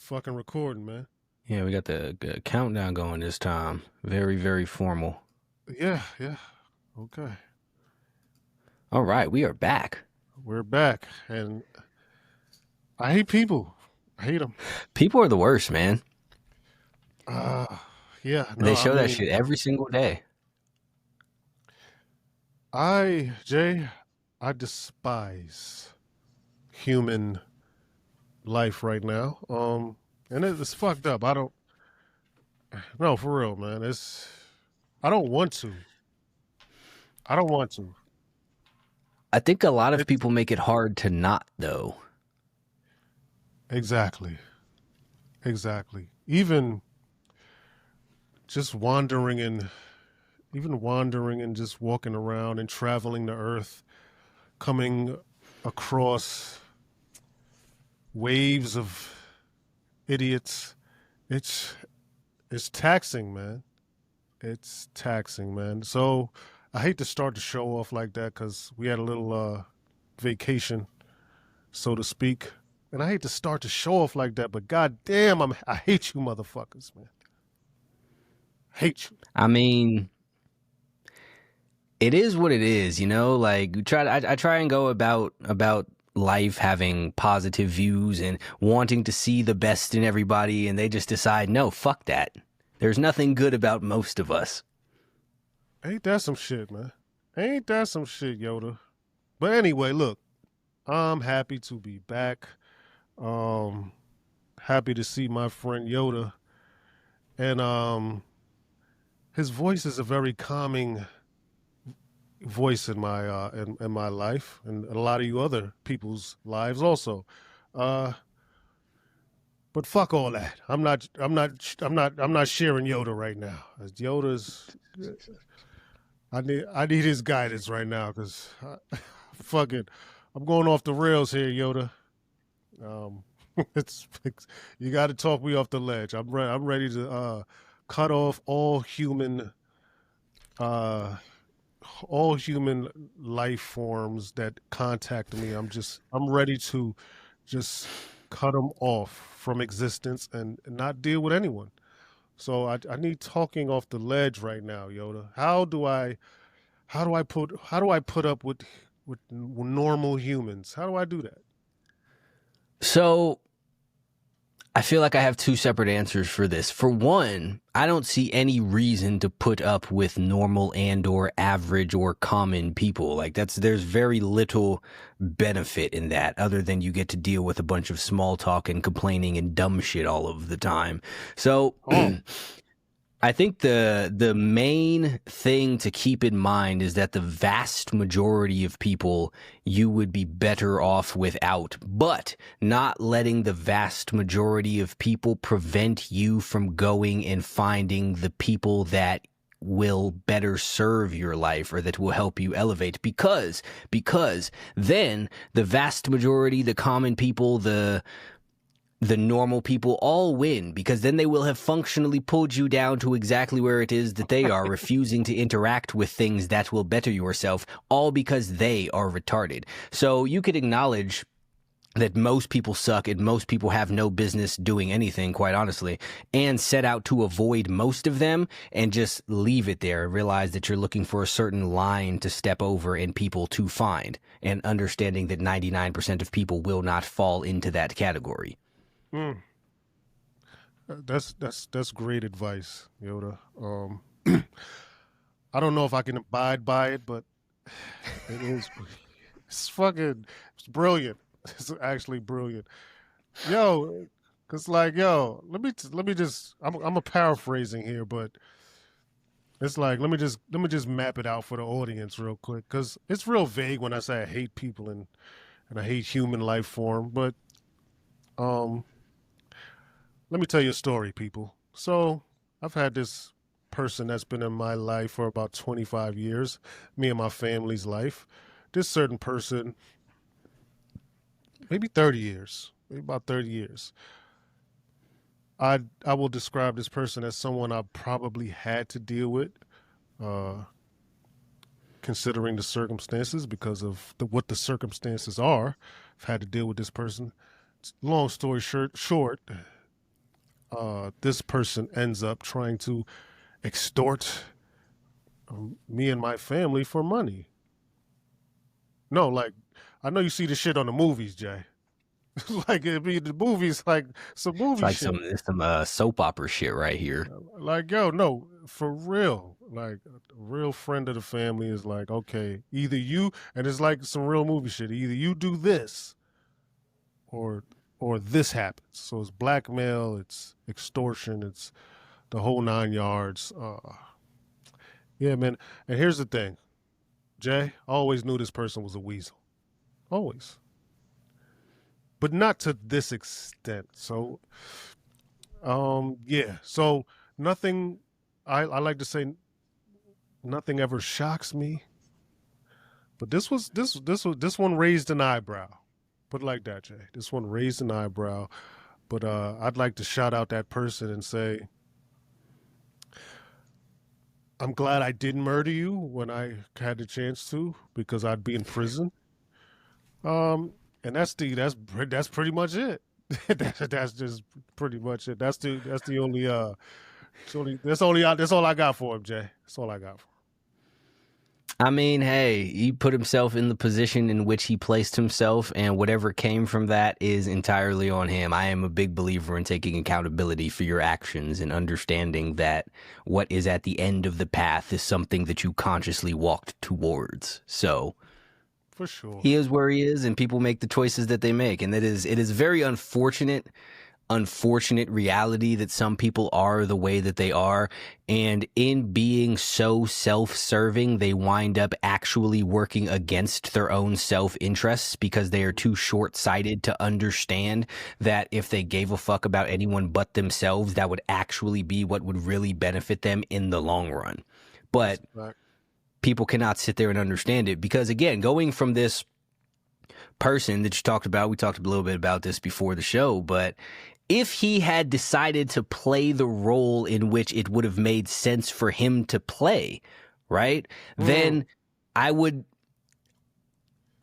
Fucking recording, man. Yeah, we got the countdown going this time. Very, very formal. Yeah, yeah. Okay. All right, we are back. We're back. And I hate people. I hate them. People are the worst, man. Uh, yeah, no, They I show that mean, shit every single day. Jay, I despise human life right now. And it's fucked up. I don't, no, for real, man. I don't want to. I don't want to. I think a lot of It's people make it hard to not, though. exactly, exactly. Just wandering and even wandering and just walking around and traveling the earth, coming across waves of idiots. It's it's taxing, man. It's taxing, man. So I hate to start the show off like that because we had a little vacation, so to speak. And I hate to start the show off like that, but god damn, I hate you motherfuckers, man. Hate you. I mean, it is what it is, you know. Like I try and go about life having positive views and wanting to see the best in everybody, and they just decide, no, fuck that. There's nothing good about most of us. Ain't that some shit, man? Ain't that some shit, Yoda? But anyway, look, I'm happy to be back. Um, Happy to see my friend Yoda, and his voice is a very calming voice in my in my life, and a lot of you other people's lives also. Uh, but fuck all that. I'm not sharing Yoda right now. Yoda's, I need his guidance right now because fuck it, I'm going off the rails here, Yoda. Um, it's you got to talk me off the ledge. I'm ready to cut off uh all human life forms that contact me. I'm ready to just cut them off from existence and not deal with anyone. So I need talking off the ledge right now, Yoda. How do I put up with normal humans? How do I do that? So I feel like I have two separate answers for this. For one, I don't see any reason to put up with normal and or average or common people. Like there's very little benefit in that other than you get to deal with a bunch of small talk and complaining and dumb shit all of the time. So Oh, I think the main thing to keep in mind is that the vast majority of people you would be better off without, but not letting the vast majority of people prevent you from going and finding the people that will better serve your life or that will help you elevate because then the vast majority, the common people, the normal people all win because then they will have functionally pulled you down to exactly where it is that they are, refusing to interact with things that will better yourself, all because they are retarded. So you could acknowledge that most people suck and most people have no business doing anything, quite honestly, and set out to avoid most of them and just leave it there. Realize that you're looking for a certain line to step over and people to find, and understanding that 99% of people will not fall into that category. mm, that's great advice, Yoda. I don't know if I can abide by it, but it is. It's brilliant. It's actually brilliant. Yo, cause like yo, let me just I'm a paraphrasing here, but it's like let me just map it out for the audience real quick, cause it's real vague when I say I hate people and I hate human life form. But um, let me tell you a story, people. So I've had this person that's been in my life for about 25 years, me and my family's life. This certain person, maybe 30 years, maybe about 30 years. I will describe this person as someone I probably had to deal with, uh, considering the circumstances because of what the circumstances are. I've had to deal with this person. Long story short, this person ends up trying to extort me and my family for money. No, like I know you see the shit on the movies, Jay. Like it be the movies, like some It's movie like shit. some soap opera shit right here. Like yo, no, for real. Like a real friend of the family is like, okay, either you, and it's like some real movie shit. Either you do this, or or this happens. So it's blackmail, it's extortion, it's the whole 9 yards. Yeah, man. And here's the thing, Jay. I always knew this person was a weasel. Always. But not to this extent. So, yeah. So nothing. I like to say nothing ever shocks me. But this one raised an eyebrow. Put it like that, Jay. This one raised an eyebrow. But I'd like to shout out that person and say, I'm glad I didn't murder you when I had the chance to, because I'd be in prison. And that's pretty much it. That's just pretty much it. That's the only that's all I got for him, Jay. That's all I got for him. I mean, hey, he put himself in the position in which he placed himself, and whatever came from that is entirely on him. I am a big believer in taking accountability for your actions and understanding that what is at the end of the path is something that you consciously walked towards. So For sure. he is where he is, and people make the choices that they make, and it is very unfortunate reality that some people are the way that they are, and in being so self-serving they wind up actually working against their own self-interests because they are too short-sighted to understand that if they gave a fuck about anyone but themselves, that would actually be what would really benefit them in the long run. That's But a fact. people cannot sit there and understand it because, again, going from this person that you talked about, we talked a little bit about this before the show, but if he had decided to play the role in which it would have made sense for him to play, right? Mm, Then I would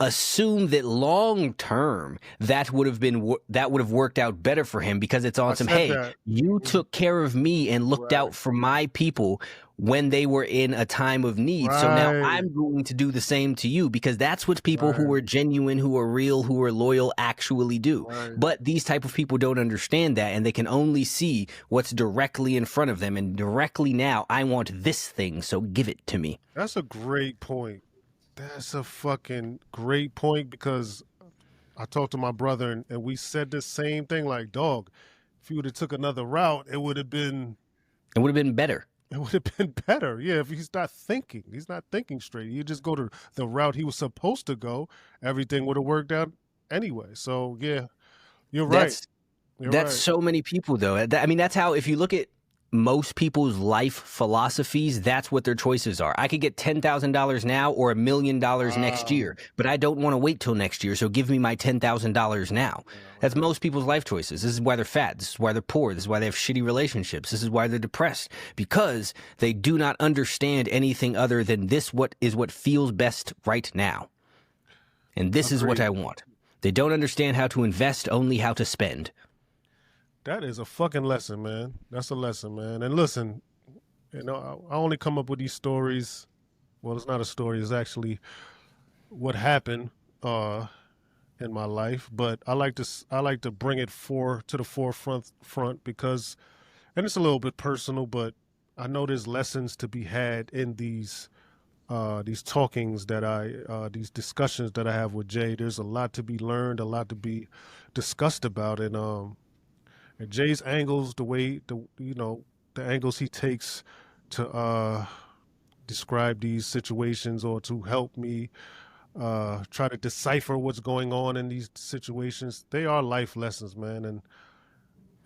assume that long term that would have worked out better for him because it's I on some, said hey, that. you Mhm. took care of me and looked Right. out for my people when they were in a time of need, so now Right. I'm going to do the same to you because that's what people who Right. are genuine, who are real, who are loyal actually do. Right. But these type of people don't understand that, and they can only see what's directly in front of them, and directly now I want this thing, so give it to me. That's a great point. That's a fucking great point because I talked to my brother and we said the same thing. Like, dog, if you would have took another route, It would have been better. it would have been better. Yeah, if he's not thinking straight. You just go to the route he was supposed to go, everything would have worked out anyway. So yeah, you're right. That's You're That's right. so many people, though. I mean, that's how, if you look at most people's life philosophies, that's what their choices are. I could get $10,000 now or $1,000,000 next Wow. year, but I don't want to wait till next year, so give me my $10,000 now. Wow. That's most people's life choices. This is why they're fat. This is why they're poor. This is why they have shitty relationships. This is why they're depressed, because they do not understand anything other than what feels best right now. And this is what Agreed. I want. They don't understand how to invest, only how to spend. That is a fucking lesson, man. That's a lesson, man. And listen, I only come up with these stories. Well, it's not a story. It's actually what happened in my life. But I like to bring it to the front because, and it's a little bit personal, but I know there's lessons to be had in these talkings these discussions that I have with Jay. There's a lot to be learned, a lot to be discussed about, and Jay's angles, the angles he takes to describe these situations or to help me try to decipher what's going on in these situations, they are life lessons, man. And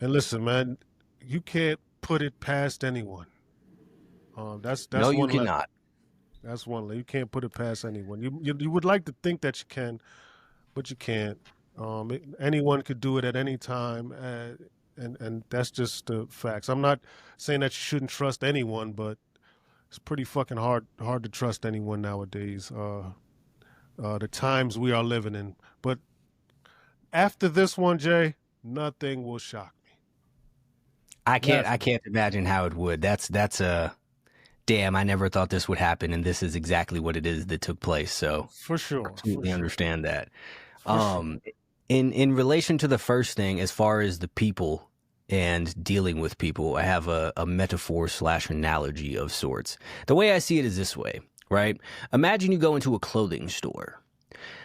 listen, man, you can't put it past anyone. No, That's you one lesson. cannot. That's one. You can't put it past anyone. You would like to think that you can, but you can't. Anyone could do it at any time, and that's just the facts. I'm not saying that you shouldn't trust anyone, but it's pretty fucking hard to trust anyone nowadays. The times we are living in. But after this one, Jay, nothing will shock me. I Naturally. can't imagine how it would. That's a damn. I never thought this would happen, and this is exactly what it is that took place. So For sure. For completely sure. understand that. For sure. Um, in relation to the first thing, as far as the people and dealing with people, I have a metaphor slash analogy of sorts. The way I see it is this way, right? Imagine you go into a clothing store.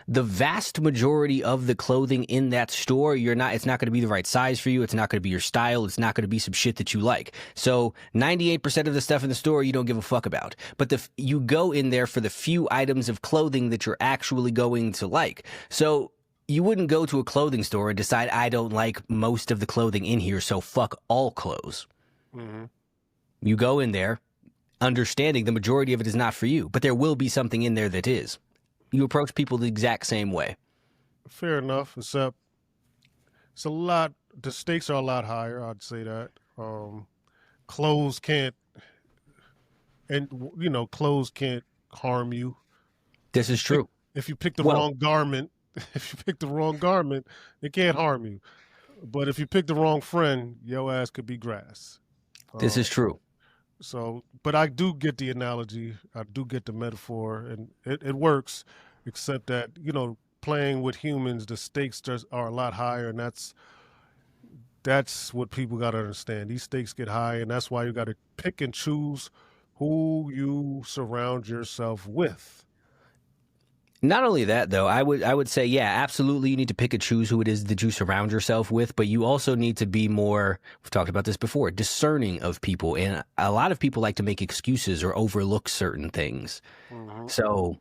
The vast majority of the clothing in that store, it's not going to be the right size for you. It's not going to be your style. It's not going to be some shit that you like. So 98% of the stuff in the store you don't give a fuck about. But you go in there for the few items of clothing that you're actually going to like. So you wouldn't go to a clothing store and decide, I don't like most of the clothing in here, so fuck all clothes. Hmm. You go in there understanding the majority of it is not for you, but there will be something in there that is. You approach people the exact same way. Fair enough. Except it's a lot. The stakes are a lot higher. I'd say that. Clothes can't, and clothes can't harm you. This is Pick, true. if you pick the Well, wrong garment, if you pick the wrong garment, it can't harm you. But if you pick the wrong friend, your ass could be grass. this Uh, is true. but I do get the analogy. I do get the metaphor, and it works. Except that playing with humans, the stakes just are a lot higher, and that's what people got to understand. These stakes get high, and that's why you got to pick and choose who you surround yourself with. Not only that, though, I would say, yeah, absolutely, you need to pick and choose who it is that you surround yourself with, but you also need to be more. We've talked about this before, discerning of people, and a lot of people like to make excuses or overlook certain things. Hmm. So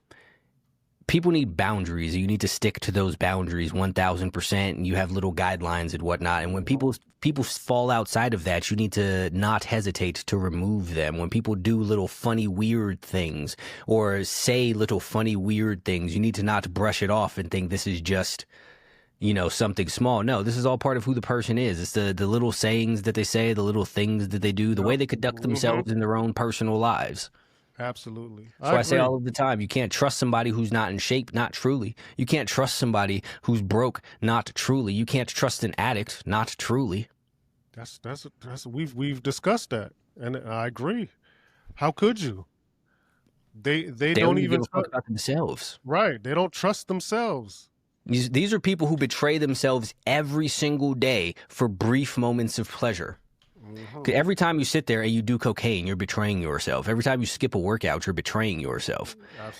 people need boundaries. You need to stick to those boundaries 1000%. And you have little guidelines and whatnot. And when Hmm. people fall outside of that, you need to not hesitate to remove them. When people do little funny, weird things or say little funny, weird things, you need to not brush it off and think this is just something small. No, this is all part of who the person is. It's the little sayings that they say, the little things that they do, the Yep. way they conduct Hmm. themselves in their own personal lives. Absolutely, I So I say agree. all of the time, you can't trust somebody who's not in shape, not truly. You can't trust somebody who's broke, not truly. You can't trust an addict, not truly. That's we've discussed that, and I agree. How could you? They They don't don't even give even a fuck about themselves. right. They don't trust themselves. These are people who betray themselves every single day for brief moments of pleasure. Hmm. 'Cause every time you sit there and you do cocaine, you're betraying yourself. Every time you skip a workout, you're betraying yourself.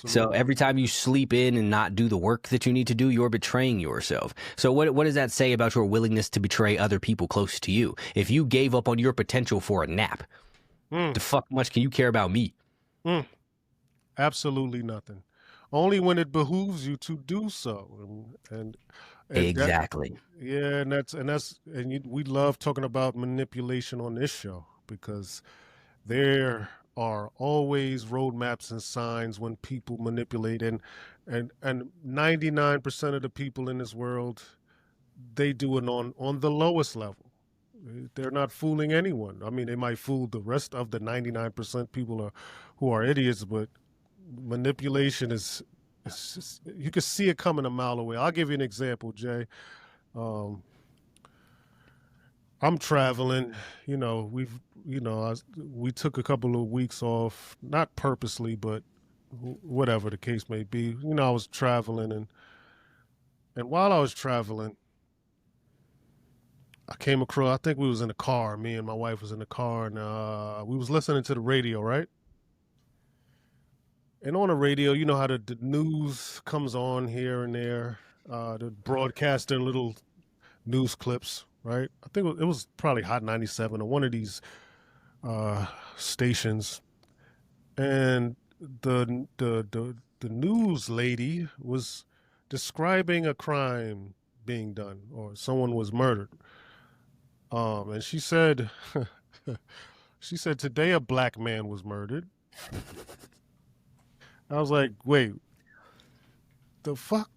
So Absolutely. every time you sleep in and not do the work that you need to do, you're betraying yourself. So what does that say about your willingness to betray other people close to you? If you gave up on your potential for a nap, Mm, the fuck much can you care about me? mm. Absolutely nothing. Only when it behooves you to do so, and that Exactly. yeah, we love talking about manipulation on this show because there are always roadmaps and signs when people manipulate, and 99% of the people in this world, they do it on the lowest level. They're not fooling anyone. I mean, they might fool the rest of the 99% people who are idiots, but manipulation is it's just, you can see it coming a mile away. I'll give you an example, Jay. Um, I'm traveling. We took a couple of weeks off, not purposely, but whatever the case may be. I was traveling, and while I was traveling, I came across. I think we was in a car. Me and my wife was in the car, and we was listening to the radio, right? And on the radio, you know how the news comes on here and there. The broadcast their little news clips, right? I think it was probably Hot 97 or one of these uh, stations, and the news lady was describing a crime being done or someone was murdered. And she said, she said today a black man was murdered. I was like, wait, the fuck?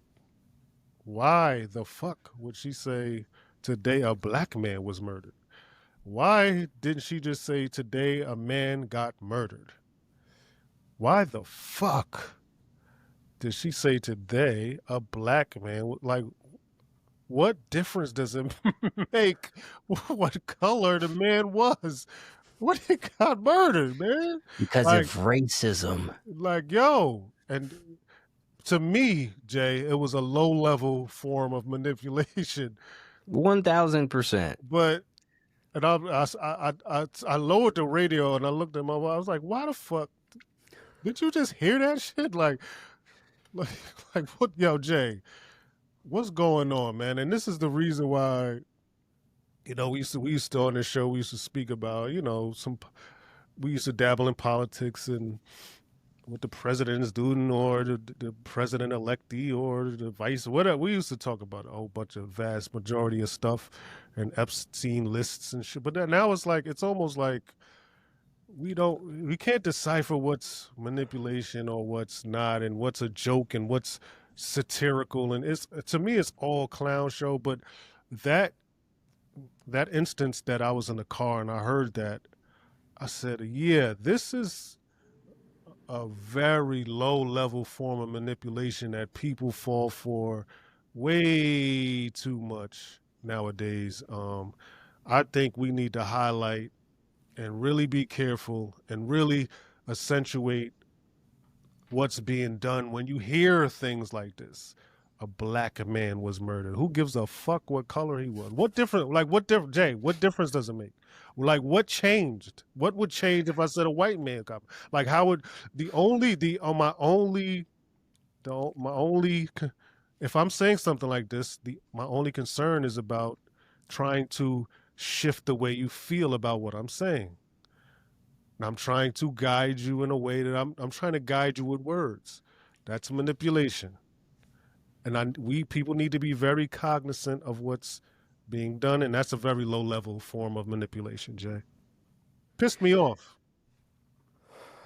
Why the fuck would she say today a black man was murdered? Why didn't she just say today a man got murdered? Why the fuck did she say today a black man? Like, what difference does it make what color the man was when he got murdered, man? Because of Like, racism. yo, and to me, Jay, it was a low level form of manipulation. 1000%. But and I lowered the radio and I looked at my wife. I was like, why the fuck did you just hear that shit? Like, like what? Yo, Jay, what's going on, man? And this is the reason why, we used to on this show we used to speak about, we used to dabble in politics and what the president is doing, or the president electee, or the vice, whatever. We used to talk about a whole bunch of vast majority of stuff and Epstein lists and shit. But then now it's almost like we can't decipher what's manipulation or what's not, and what's a joke and what's satirical. And to me it's all clown show. But that that instance that I was in the car and I heard that, I said, yeah, this is a very low level form of manipulation that people fall for way too much nowadays. I think we need to highlight and really be careful and really accentuate what's being done when you hear things like this. A black man was murdered. Who gives a fuck what color he was? Jay, what difference does it make? Like, what changed? What would change if I said a white man got? Like, how would the only the my only the my only if I'm saying something like this, my only concern is about trying to shift the way you feel about what I'm saying. And I'm trying to guide you in a way that I'm trying to guide you with words. That's manipulation. And we people need to be very cognizant of what's being done, and that's a very low level form of manipulation, Jay. Pissed me off.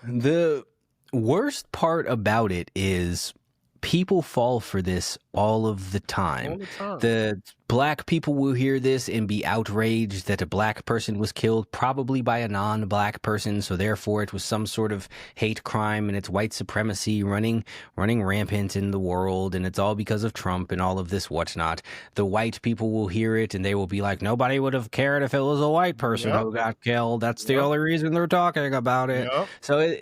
The worst part about it is people fall for this all of the time. All the time. The black people will hear this and be outraged that a black person was killed, probably by a non-black person, so therefore it was some sort of hate crime and it's white supremacy running rampant in the world, and it's all because of Trump and all of this whatnot. The white people will hear it and they will be like, nobody would have cared if it was a white person who got killed. That's the only reason they're talking about it. So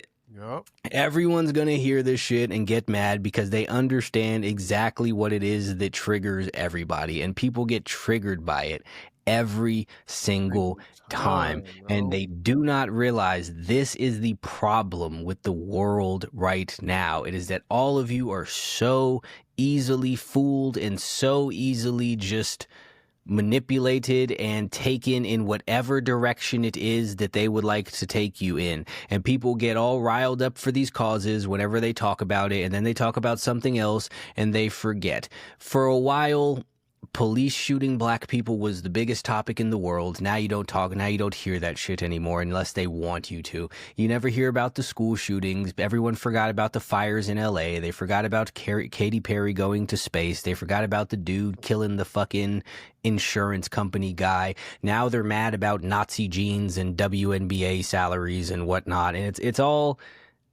everyone's going to hear this shit and get mad because they understand exactly what it is that triggers everybody. And people get triggered by it every single time. And they do not realize this is the problem with the world right now. It is that all of you are so easily fooled and so easily just manipulated and taken in whatever direction it is that they would like to take you in. And people get all riled up for these causes whenever they talk about it, and then they talk about something else and they forget. For a while, police shooting black people was the biggest topic in the world. Now you don't hear that shit anymore unless they want you to. You never hear about the school shootings. Everyone forgot about the fires in LA. They forgot about Katy Perry going to space. They forgot about the dude killing the fucking insurance company guy. Now they're mad about Nazi genes and WNBA salaries and whatnot. And it's all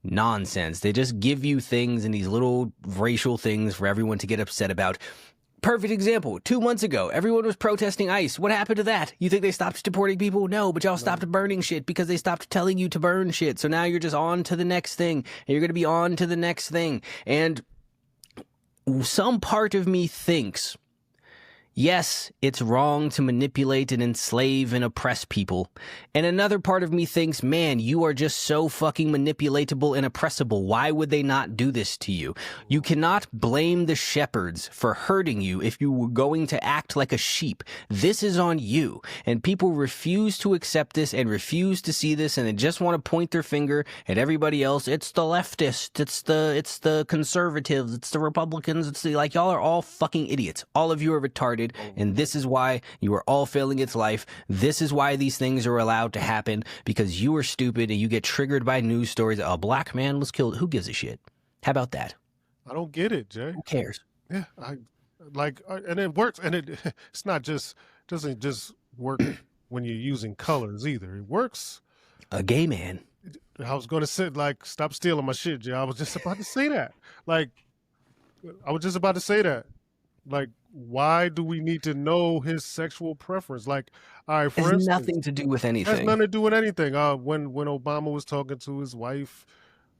nonsense. They just give you things and these little racial things for everyone to get upset about. Perfect example. 2 months ago, everyone was protesting ICE. What happened to that? You think they stopped deporting people? No, but y'all stopped burning shit because they stopped telling you to burn shit. So now you're just on to the next thing. And you're going to be on to the next thing. And some part of me thinks, yes, it's wrong to manipulate and enslave and oppress people. And another part of me thinks, man, you are just so fucking manipulatable and oppressible. Why would they not do this to you? You cannot blame the shepherds for hurting you if you were going to act like a sheep. This is on you. And people refuse to accept this and refuse to see this, and they just want to point their finger at everybody else. It's the leftists. It's the conservatives. It's the Republicans. It's the, like, y'all are all fucking idiots. All of you are retarded. And this is why you are all failing its life. This is why these things are allowed to happen, because you are stupid and you get triggered by news stories. A black man was killed. Who gives a shit? How about that? I don't get it, Jay. Who cares? Yeah, and it works, and it's not just doesn't just work when you're using colors either. It works. A gay man. I was going to say, like, stop stealing my shit, Jay. I was just about to say that. Like, I was just about to say that. Like, why do we need to know his sexual preference? Like, all right, It has for instance, nothing to do with has anything. nothing to do with anything. When Obama was talking to his wife,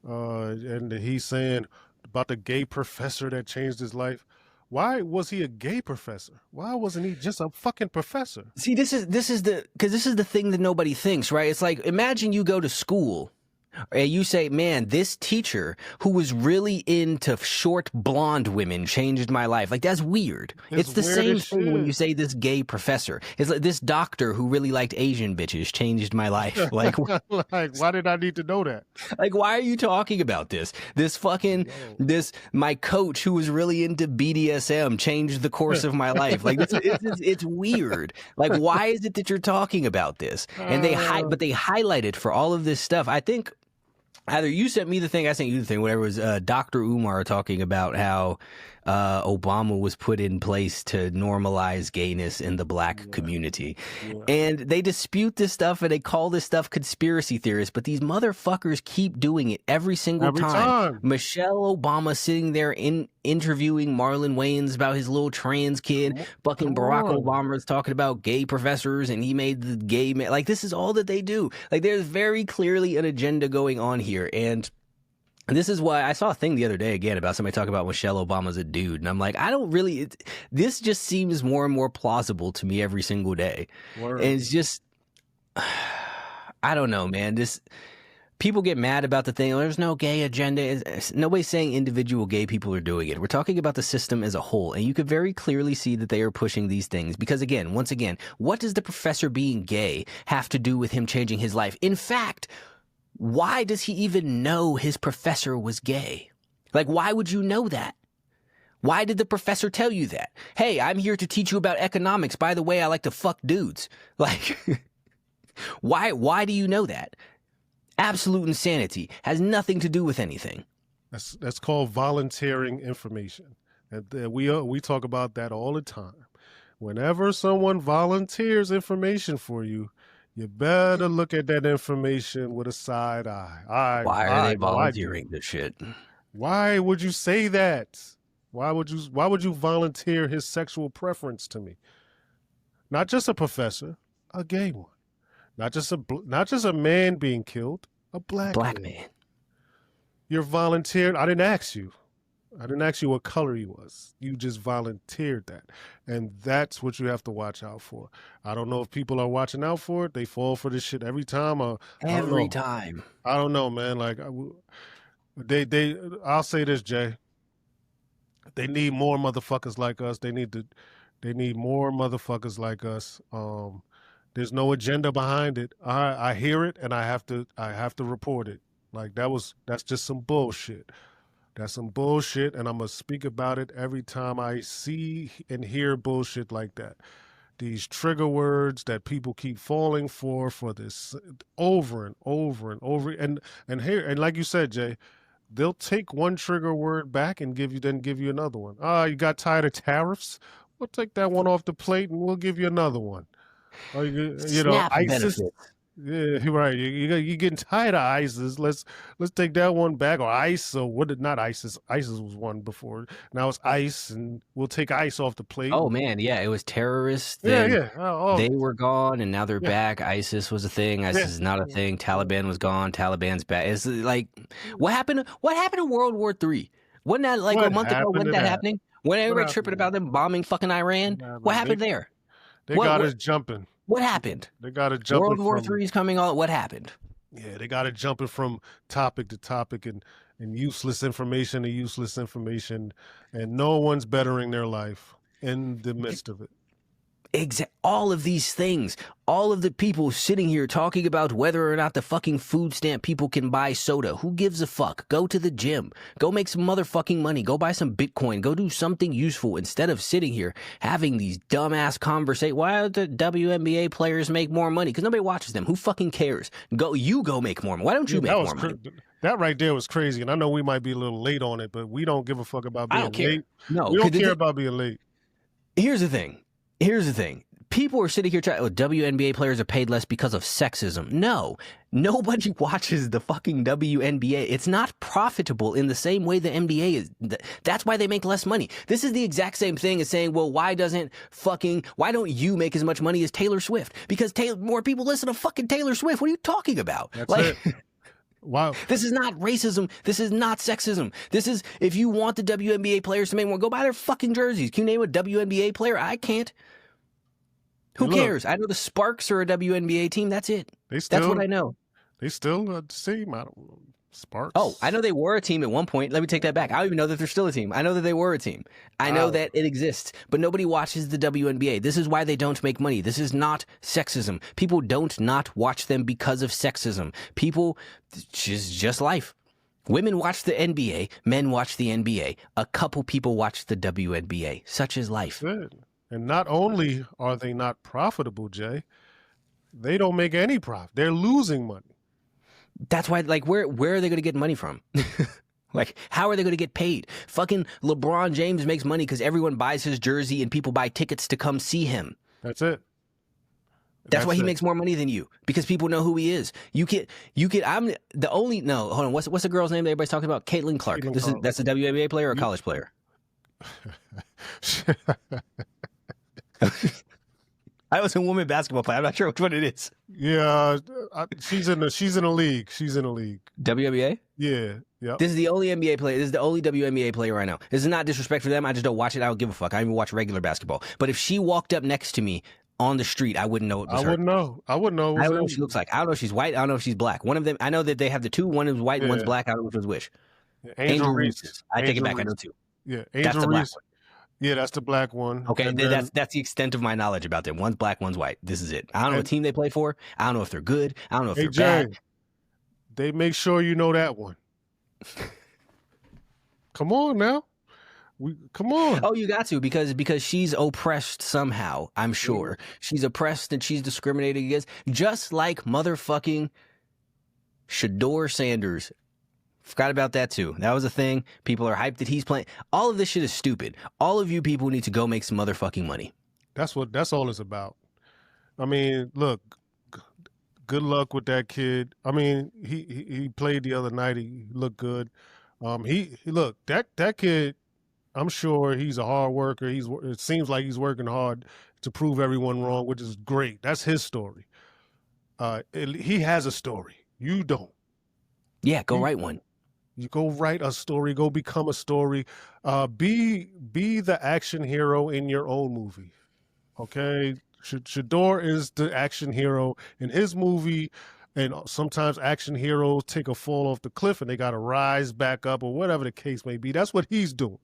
and he's saying about the gay professor that changed his life. Why was he a gay professor? Why wasn't he just a fucking professor? See, this is the thing that nobody thinks, right? It's like, imagine you go to school and you say, man, this teacher who was really into short blonde women changed my life. Like, that's weird. It's It's the weird same as thing when you shit. say this gay professor. It's like this doctor who really liked Asian bitches changed my life. Like, Like, why did I need to know that? like, why are you talking about this? Yo. My coach who was really into BDSM changed the course of my life. Like, it's weird. Like, why is it that you're talking about this? And Uh, but they highlight it for all of this stuff. I think either you sent me the thing, I sent you the thing, whatever it was, Dr. Umar talking about how Obama was put in place to normalize gayness in the black yeah, community. yeah. And they dispute this stuff and they call this stuff conspiracy theorists, but these motherfuckers keep doing it every single Every time. time. Michelle Obama sitting there interviewing Marlon Wayans about his little trans kid. Fucking Come Barack on. Obama is talking about gay professors and he made the gay man. Like, this is all that they do. Like, there's very clearly an agenda going on here. And this is why I saw a thing the other day again about somebody talking about Michelle Obama's a dude. And I'm like, I don't really, this just seems more and more plausible to me every single day. And Word. it's just, I don't know, man. People get mad about the thing. Oh, there's no gay agenda. Nobody's saying individual gay people are doing it. We're talking about the system as a whole. And you could very clearly see that they are pushing these things. Because again, once again, what does the professor being gay have to do with him changing his life? In fact, why does he even know his professor was gay? Like, why would you know that? Why did the professor tell you that? Hey, I'm here to teach you about economics. By the way, I like to fuck dudes. Like, why do you know that? Absolute insanity. Has nothing to do with anything. That's called volunteering information. And we talk about that all the time. Whenever someone volunteers information for you, you better look at that information with a side eye. Why are I they know I do. volunteering this shit? Why would you say that? Why would you volunteer his sexual preference to me? Not just a professor, a gay one. Not just a man being killed, a black Black man. man. You're volunteered. I didn't ask you. I didn't ask you what color he was. You just volunteered that. And that's what you have to watch out for. I don't know if people are watching out for it. They fall for this shit every time. I don't Every know. time. I don't know, man. Like I'll say this, Jay. They need more motherfuckers like us. They need more motherfuckers like us. There's no agenda behind it. I hear it and I have to report it. Like that's just some bullshit. That's some bullshit, and I'm gonna speak about it every time I see and hear bullshit like that. These trigger words that people keep falling for this over and over and over, and like you said, Jay, they'll take one trigger word back and give you another one. You got tired of tariffs? We'll take that one off the plate and we'll give you another one. Or Snap ISIS. benefits. Yeah, you're right. You're getting tired of ISIS. Let's take that one back. Or ICE. Or what? Not ISIS. ISIS was one before. Now it's ICE, and we'll take ICE off the plate. Oh man, yeah, it was terrorists. Yeah, Then yeah. Oh, they were gone, and now they're yeah, back. ISIS was a thing. yeah, ISIS is not a yeah, thing. yeah. Taliban was gone. Taliban's back. It's like, what happened? What happened in World War III? Wasn't that like a What month ago? happened to Wasn't that that? happening? When What everybody happened tripping to about that? them bombing fucking Iran? Nah, What man, happened there? they What got what us jumping. what happened? They got us jumping World War from III is coming on. What happened? yeah. They got us jumping from topic to topic and useless information to useless information, and no one's bettering their life in the midst of it. All of these things, all of the people sitting here talking about whether or not the fucking food stamp people can buy soda. Who gives a fuck? Go to the gym. Go make some motherfucking money. Go buy some Bitcoin. Go do something useful instead of sitting here having these dumbass conversations. Why do the WNBA players make more money? Because nobody watches them. Who fucking cares? You go make more money. Why don't Yeah, you make more money? that right there was crazy. And I know we might be a little late on it, but we don't give a fuck about I being don't care. late. No, We don't because care about being late. here's the thing. Here's the thing. People are sitting here trying, WNBA players are paid less because of sexism. No, Nobody watches the fucking WNBA. It's not profitable in the same way the NBA is. That's why they make less money. This is the exact same thing as saying, well, why don't you make as much money as Taylor Swift? Because more people listen to fucking Taylor Swift. What are you talking about? That's it. Wow. This is not racism. This is not sexism. This is, if you want the WNBA players to make more, go buy their fucking jerseys. Can you name a WNBA player? I can't. Who cares? I know the Sparks are a WNBA team. That's it. That's what I know. They still the same. I don't know. Sparks. Oh, I know they were a team at one point. Let me take that back. I don't even know that they're still a team. I know that they were a team. I know that it exists, but nobody watches the WNBA. This is why they don't make money. This is not sexism. People don't not watch them because of sexism. People, just life. Women watch the NBA. Men watch the NBA. A couple people watch the WNBA. Such is life. Good. And not only are they not profitable, Jay, they don't make any profit. They're losing money. That's why, like, where are they going to get money from? Like, how are they going to get paid? Fucking LeBron James makes money because everyone buys his jersey and people buy tickets to come see him. That's it. That's why he makes more money than you, because people know who he is. I'm the only, no, hold on. What's the girl's name that everybody's talking about? Caitlin Clark. That's a WNBA player or a college player? I was a woman basketball player. I'm not sure which one it is. Yeah, she's in the league. She's in the league. WNBA? Yeah. Yep. This is the only NBA player. This is the only WNBA player I know. This is not disrespect for them. I just don't watch it. I don't give a fuck. I don't even watch regular basketball. But if she walked up next to me on the street, I wouldn't know it was her. I wouldn't know. I don't know what she looks like. I don't know if she's white. I don't know if she's black. One of them, I know that they have the two. One is white and one's black. I don't know which was which. Angel Reese. I take it back. I know two. Yeah, Angel Reese. Black one. Yeah, that's the black one. Okay, that's the extent of my knowledge about them. One's black, one's white. This is it. I don't know what team they play for. I don't know if they're good. I don't know if they're bad. They make sure you know that one. Come on now. Come on. Oh, you got to, because she's oppressed somehow, I'm sure. She's oppressed and she's discriminated against, just like motherfucking Shador Sanders. Forgot about that too. That was a thing. People are hyped that he's playing. All of this shit is stupid. All of you people need to go make some motherfucking money. That's all it's about. I mean, look, good luck with that kid. I mean, he played the other night. He looked good. That kid, I'm sure he's a hard worker. It seems like he's working hard to prove everyone wrong, which is great. That's his story. He has a story. You don't. Yeah, go write one. You go write a story. Go become a story. Be the action hero in your own movie. Okay? Shador is the action hero in his movie, and sometimes action heroes take a fall off the cliff and they got to rise back up or whatever the case may be. That's what he's doing.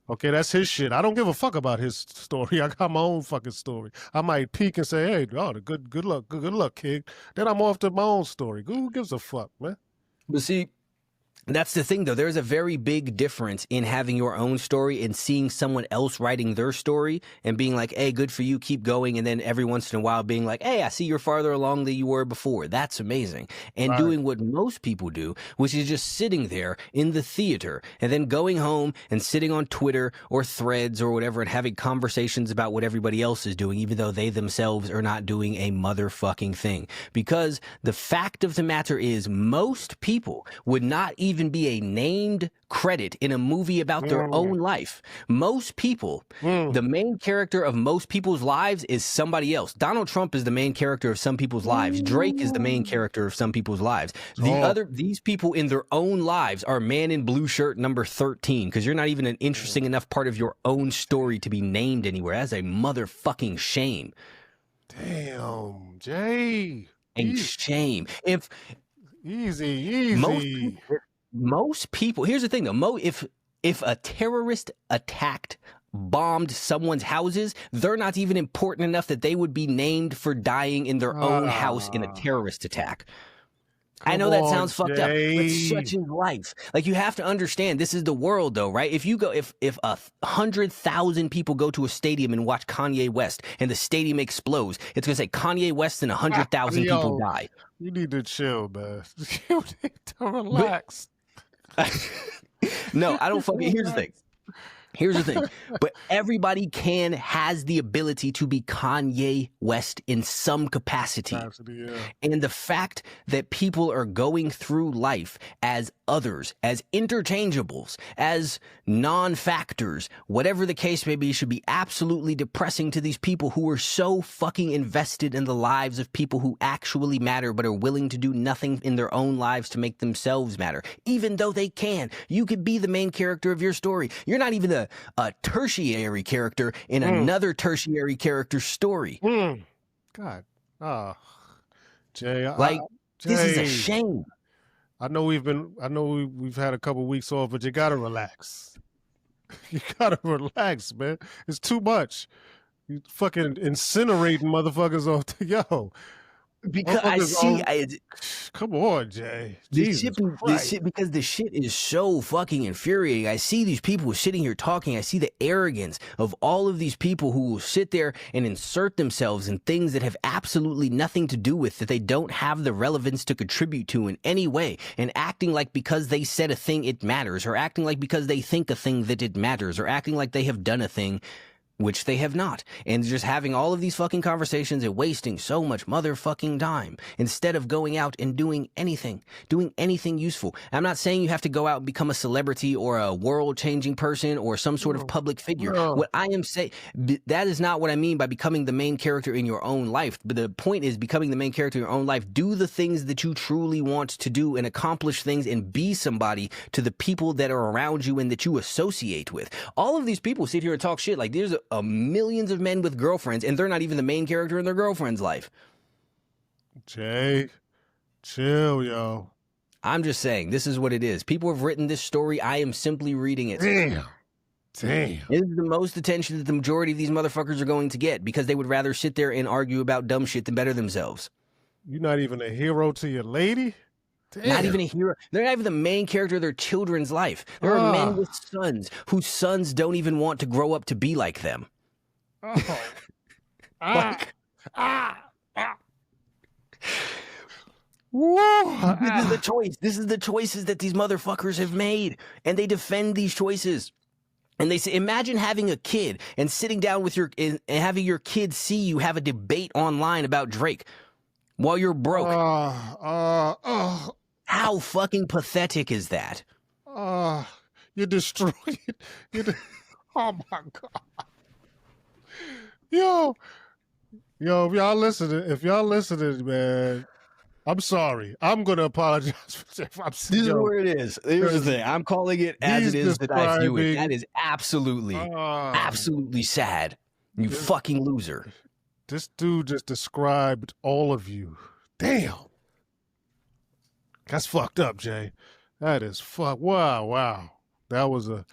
Okay, that's his shit. I don't give a fuck about his story. I got my own fucking story. I might peek and say, "Hey, good luck, kid." Then I'm off to my own story. Who gives a fuck, man? But see, that's the thing, though. There's a very big difference in having your own story and seeing someone else writing their story and being like, hey, good for you, keep going. And then every once in a while being like, hey, I see you're farther along than you were before. That's amazing. And doing what most people do, which is just sitting there in the theater and then going home and sitting on Twitter or Threads or whatever and having conversations about what everybody else is doing, even though they themselves are not doing a motherfucking thing. Because the fact of the matter is, most people would not even be a named credit in a movie about their own life. Most people, the main character of most people's lives is somebody else. Donald Trump is the main character of some people's lives. Drake is the main character of some people's lives. These people in their own lives are man in blue shirt number 13, because you're not even an interesting enough part of your own story to be named anywhere. That's a motherfucking shame. Damn, Jay. A shame. Easy. Most people, here's the thing though, if a terrorist bombed someone's houses, they're not even important enough that they would be named for dying in their own house in a terrorist attack. I know that sounds fucked up, but such is life. Like, you have to understand, this is the world though, right? If 100,000 people go to a stadium and watch Kanye West and the stadium explodes, it's gonna say Kanye West and 100,000 people die. You need to chill, man. You need to relax. No, I don't fucking. Here's the thing. Here's the thing, but everybody has the ability to be Kanye West in some capacity. Yeah. And the fact that people are going through life as others, as interchangeables, as non-factors, whatever the case may be, should be absolutely depressing to these people who are so fucking invested in the lives of people who actually matter, but are willing to do nothing in their own lives to make themselves matter, even though they can. You could be the main character of your story. You're not even a tertiary character in another tertiary character's story. God. Jay, this is a shame. I know we've had a couple weeks off, but you gotta relax. You gotta relax, man. It's too much. You fucking incinerating motherfuckers off the yo. Because I see, come on, Jay. This shit, because the shit is so fucking infuriating. I see these people sitting here talking. I see the arrogance of all of these people who will sit there and insert themselves in things that have absolutely nothing to do with, that they don't have the relevance to contribute to in any way, and acting like because they said a thing it matters, or acting like because they think a thing that it matters, or acting like they have done a thing which they have not, and just having all of these fucking conversations and wasting so much motherfucking time instead of going out and doing anything useful. I'm not saying you have to go out and become a celebrity or a world-changing person or some sort of public figure. What I am saying, that is not what I mean by becoming the main character in your own life. But the point is becoming the main character in your own life. Do the things that you truly want to do and accomplish things and be somebody to the people that are around you and that you associate with. All of these people sit here and talk shit like there's millions of men with girlfriends, and they're not even the main character in their girlfriend's life. Jay, chill, yo. I'm just saying, this is what it is. People have written this story. I am simply reading it. Damn. This is the most attention that the majority of these motherfuckers are going to get, because they would rather sit there and argue about dumb shit than better themselves. You're not even a hero to your lady? Damn. Not even a hero. They're not even the main character of their children's life. There are men with sons whose sons don't even want to grow up to be like them. This is the choice. This is the choices that these motherfuckers have made, and they defend these choices. And they say, imagine having a kid and sitting down with and having your kid see you have a debate online about Drake while you're broke. How fucking pathetic is that? You're destroying. Oh my God. Yo, if y'all listening, man, I'm sorry. I'm gonna apologize if I'm This is where it is. Here's the thing. I'm calling it as it is that I view it. That is absolutely sad. You fucking loser. This dude just described all of you. Damn. That's fucked up, Jay. That is fuck. Wow. That was a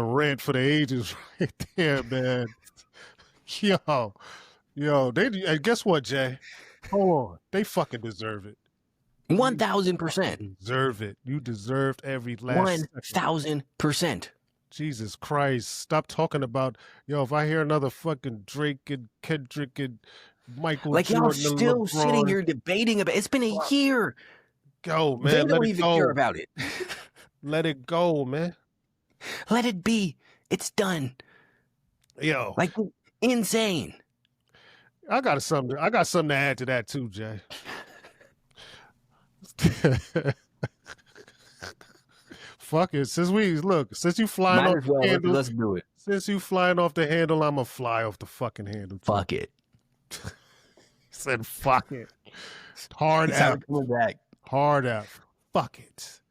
rant for the ages right there, man. Yo. And guess what, Jay? Hold on. They fucking deserve it. 1,000%. Deserve it. You deserved every last 1,000%. Jesus Christ. Stop talking about, if I hear another fucking Drake and Kendrick and Michael like Jordan, y'all still sitting here debating about it. It's been a year. Go, man. They don't even care about it. Let it go, man. Let it be. It's done. Yo. Like, insane. I got something to add to that too, Jay. Fuck it. Since you flying off the handle, let's do it. Since you flying off the handle, I'm gonna fly off the fucking handle. Too. Fuck it. Said fuck it. Hard F. Hard F. Fuck it.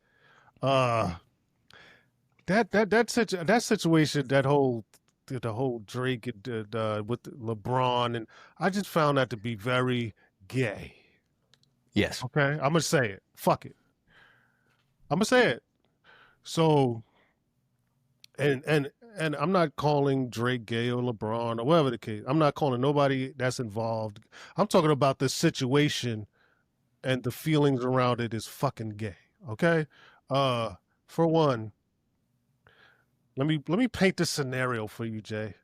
That situation, the whole Drake and with LeBron, and I just found that to be very gay. Yes. Okay, I'm gonna say it. Fuck it. I'm gonna say it. So, and I'm not calling Drake gay or LeBron or whatever the case. I'm not calling nobody that's involved. I'm talking about the situation and the feelings around it is fucking gay. Okay. For one, let me paint this scenario for you, Jay.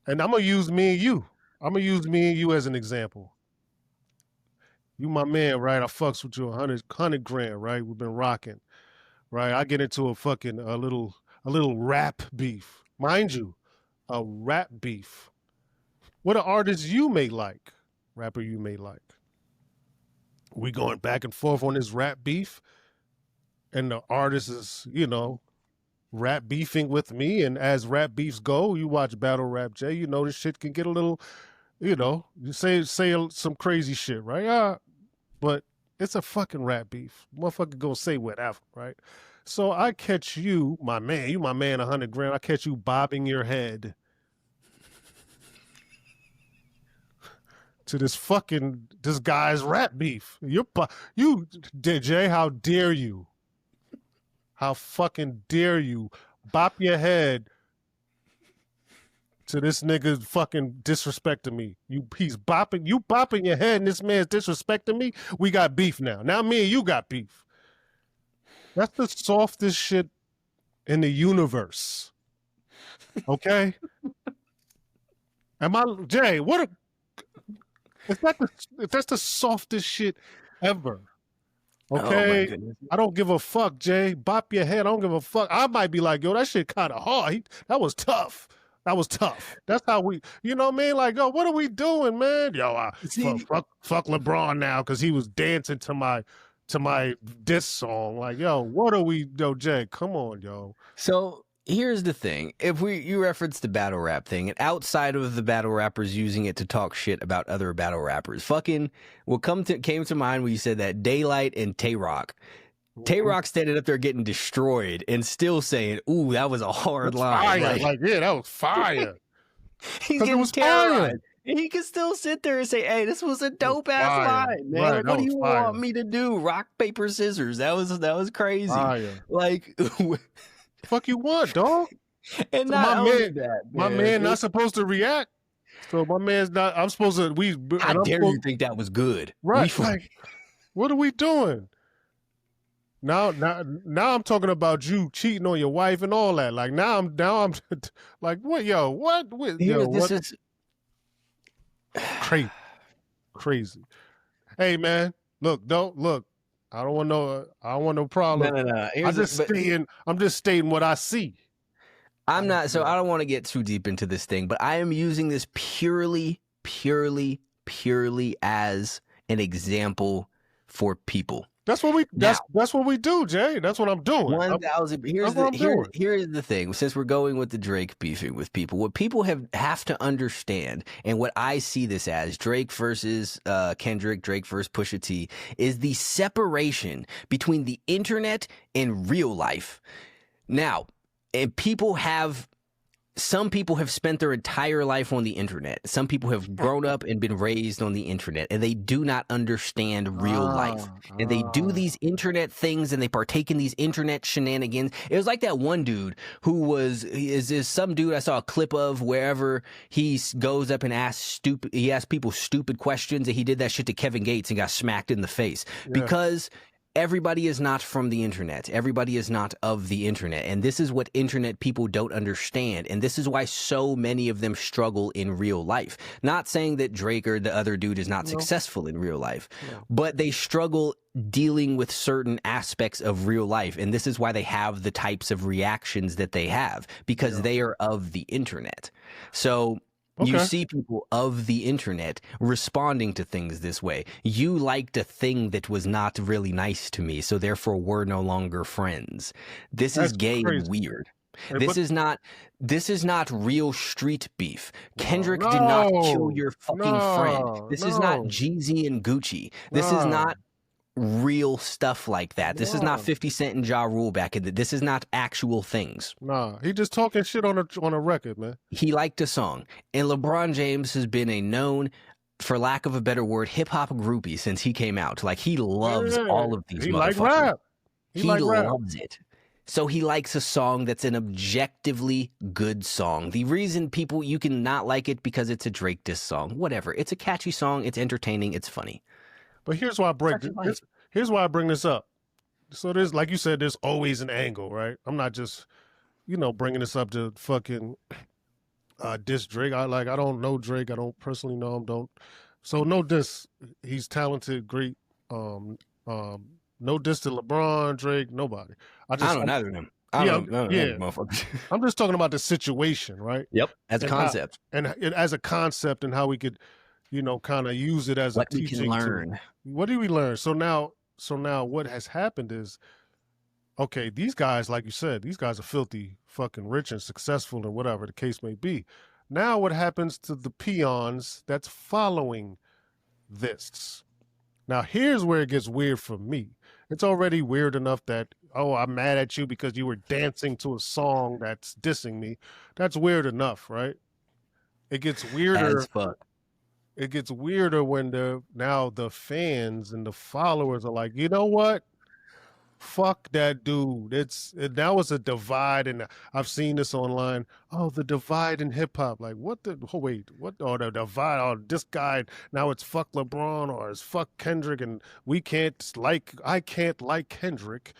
And I'm gonna use me and you. I'm gonna use me and you as an example. You my man, right? I fucks with you 100 grand, right? We've been rocking, right? I get into a little rap beef, mind you, a rap beef. What an artist you may like, rapper you may like. We going back and forth on this rap beef, and the artist is, rap beefing with me. And as rap beefs go, you watch battle rap, Jay. You know this shit can get a little, you say some crazy shit, right? But it's a fucking rap beef. Motherfucker gonna say whatever, right? So I catch you, my man, 100 grand. I catch you bobbing your head to this guy's rap beef. You, Jay, how dare you? How fucking dare you bop your head to this nigga fucking disrespecting me? You bopping your head and this man's disrespecting me? We got beef now. Now me and you got beef. That's the softest shit in the universe. Okay? Jay, that's the softest shit ever. Okay, I don't give a fuck, Jay. Bop your head. I don't give a fuck. I might be like, yo, that shit kind of hard. That was tough. That's how we, you know what I mean? Like, yo, what are we doing, man? Yo, fuck LeBron now because he was dancing to my diss song. Like, yo, Jay, come on, yo. So here's the thing. If you reference the battle rap thing, and outside of the battle rappers using it to talk shit about other battle rappers, fucking what came to mind when you said that Daylight and Tay-Rock. Tay-Rock standing up there getting destroyed and still saying, ooh, that was a hard line. Yeah, that was fire. He's getting terrorized. And he can still sit there and say, hey, this was a dope ass line, man. Right, what do you want me to do? Rock, paper, scissors. That was crazy. Fire. Like fuck you want, dog? And so my man not supposed to react. So my man's not. I'm supposed to. How dare you think that was good? Right? Like, what are we doing? Now I'm talking about you cheating on your wife and all that. Like now I'm like, what? Yo, what? This is crazy. Hey man, look. I don't want no problem. No. I'm just stating what I see. I'm not, so I don't want to get too deep into this thing, but I am using this purely as an example for people. That's what we do, Jay. That's what I'm doing. 1,000. Here's the thing. Since we're going with the Drake beefing with people, what people have to understand, and what I see this as, Drake versus Kendrick, Drake versus Pusha T, is the separation between the internet and real life. Now, and some people have spent their entire life on the internet. Some people have grown up and been raised on the internet, and they do not understand real life. And they do these internet things, and they partake in these internet shenanigans. It was like that one dude who is some dude I saw a clip of wherever he goes up and asks people stupid questions, and he did that shit to Kevin Gates and got smacked in the face because everybody is not from the internet. Everybody is not of the internet. And this is what internet people don't understand. And this is why so many of them struggle in real life. Not saying that Drake or the other dude is not successful in real life, but they struggle dealing with certain aspects of real life. And this is why they have the types of reactions that they have, because they are of the internet. So you see people of the internet responding to things this way. You liked a thing that was not really nice to me, so therefore we're no longer friends. This is gay and weird. This is not real street beef. Kendrick did not kill your fucking friend. This is not Jeezy and Gucci. This is not real stuff like that. This is not 50 Cent and Ja Rule back in the. This is not actual things. Nah, he just talking shit on a record, man. He liked a song, and LeBron James has been a known, for lack of a better word, hip hop groupie since he came out. Like, he loves all of these. He like rap. He loves it. So he likes a song that's an objectively good song. The reason you can not like it because it's a Drake diss song, whatever. It's a catchy song. It's entertaining. It's funny. But here's why I bring this up. So there's, like you said, there's always an angle, right? I'm not just, bringing this up to fucking diss Drake. I don't know Drake. I don't personally know him. So no diss. He's talented, great. No diss to LeBron, Drake, nobody. I I just, don't know neither of them. I yeah, don't know none of yeah. them motherfuckers. I'm just talking about the situation, right? Yep, as a And how, concept, and as a concept, and how we could, kind of use it as a what we can teaching to. learn. What do we learn? So now, what has happened is, okay, these guys, like you said, these guys are filthy, fucking rich and successful, and whatever the case may be. Now, what happens to the peons that's following this? Now, here's where it gets weird for me. It's already weird enough that, oh, I'm mad at you because you were dancing to a song that's dissing me. That's weird enough, right? It gets As weirder. fuck. It gets weirder when now the fans and the followers are like, you know what? Fuck that dude. Now it's a divide, and I've seen this online. Oh, the divide in hip hop. Like, what the? Oh, wait, what? Oh, the divide. Oh, this guy. Now it's fuck LeBron or it's fuck Kendrick, and I can't like Kendrick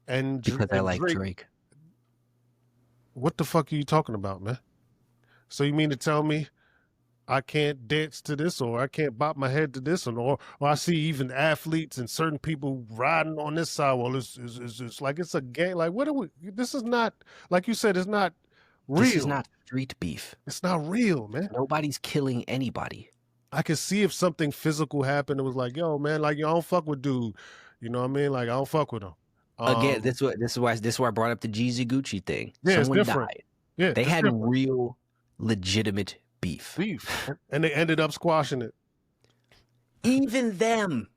Because I and like Drake. Drake. What the fuck are you talking about, man? So you mean to tell me I can't dance to this, or I can't bop my head to this, or I see even athletes and certain people riding on this side. Well, it's like it's a game. Like, what are we? This is not, like you said, it's not This is real. not street beef. It's not real, man. Nobody's killing anybody. I could see if something physical happened. It was like, yo, man, like, yo, I don't fuck with dude. You know what I mean? Like, I don't fuck with him. Again, this is why I brought up the Jeezy Gucci thing. Yeah, it's Someone different. died. Yeah, They it's had different. real, legitimate beef. And they ended up squashing it. Even them.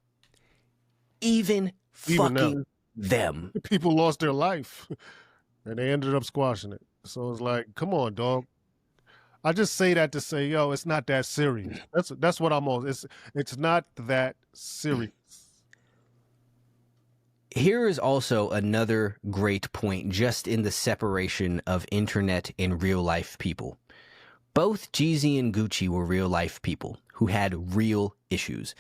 Even Even fucking them. People lost their life, and they ended up squashing it. So it's like, come on, dog. I just say that to say, yo, it's not that serious. That's what I'm on. It's not that serious. Here is also another great point just in the separation of internet and real life people. Both Jeezy and Gucci were real life people who had real issues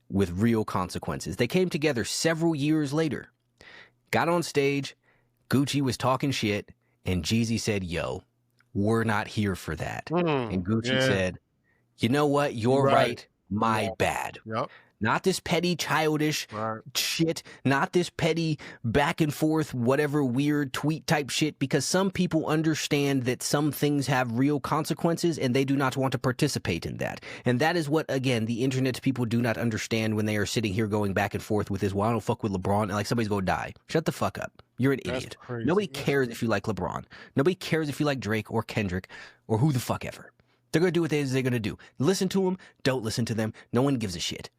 with real consequences. They came together several years later, got on stage, Gucci was talking shit, and Jeezy said, yo, we're not here for that. And Gucci said, you know what? You're right. My bad. Yep. Not this petty, childish shit. Not this petty back and forth, whatever weird tweet type shit, because some people understand that some things have real consequences and they do not want to participate in that. And that is what, again, the internet people do not understand when they are sitting here going back and forth with this, well, I don't fuck with LeBron, and like somebody's going to die. Shut the fuck up. You're an idiot. Crazy. Nobody cares if you like LeBron. Nobody cares if you like Drake or Kendrick or who the fuck ever. They're going to do what they're going to do. Listen to them. Don't listen to them. No one gives a shit.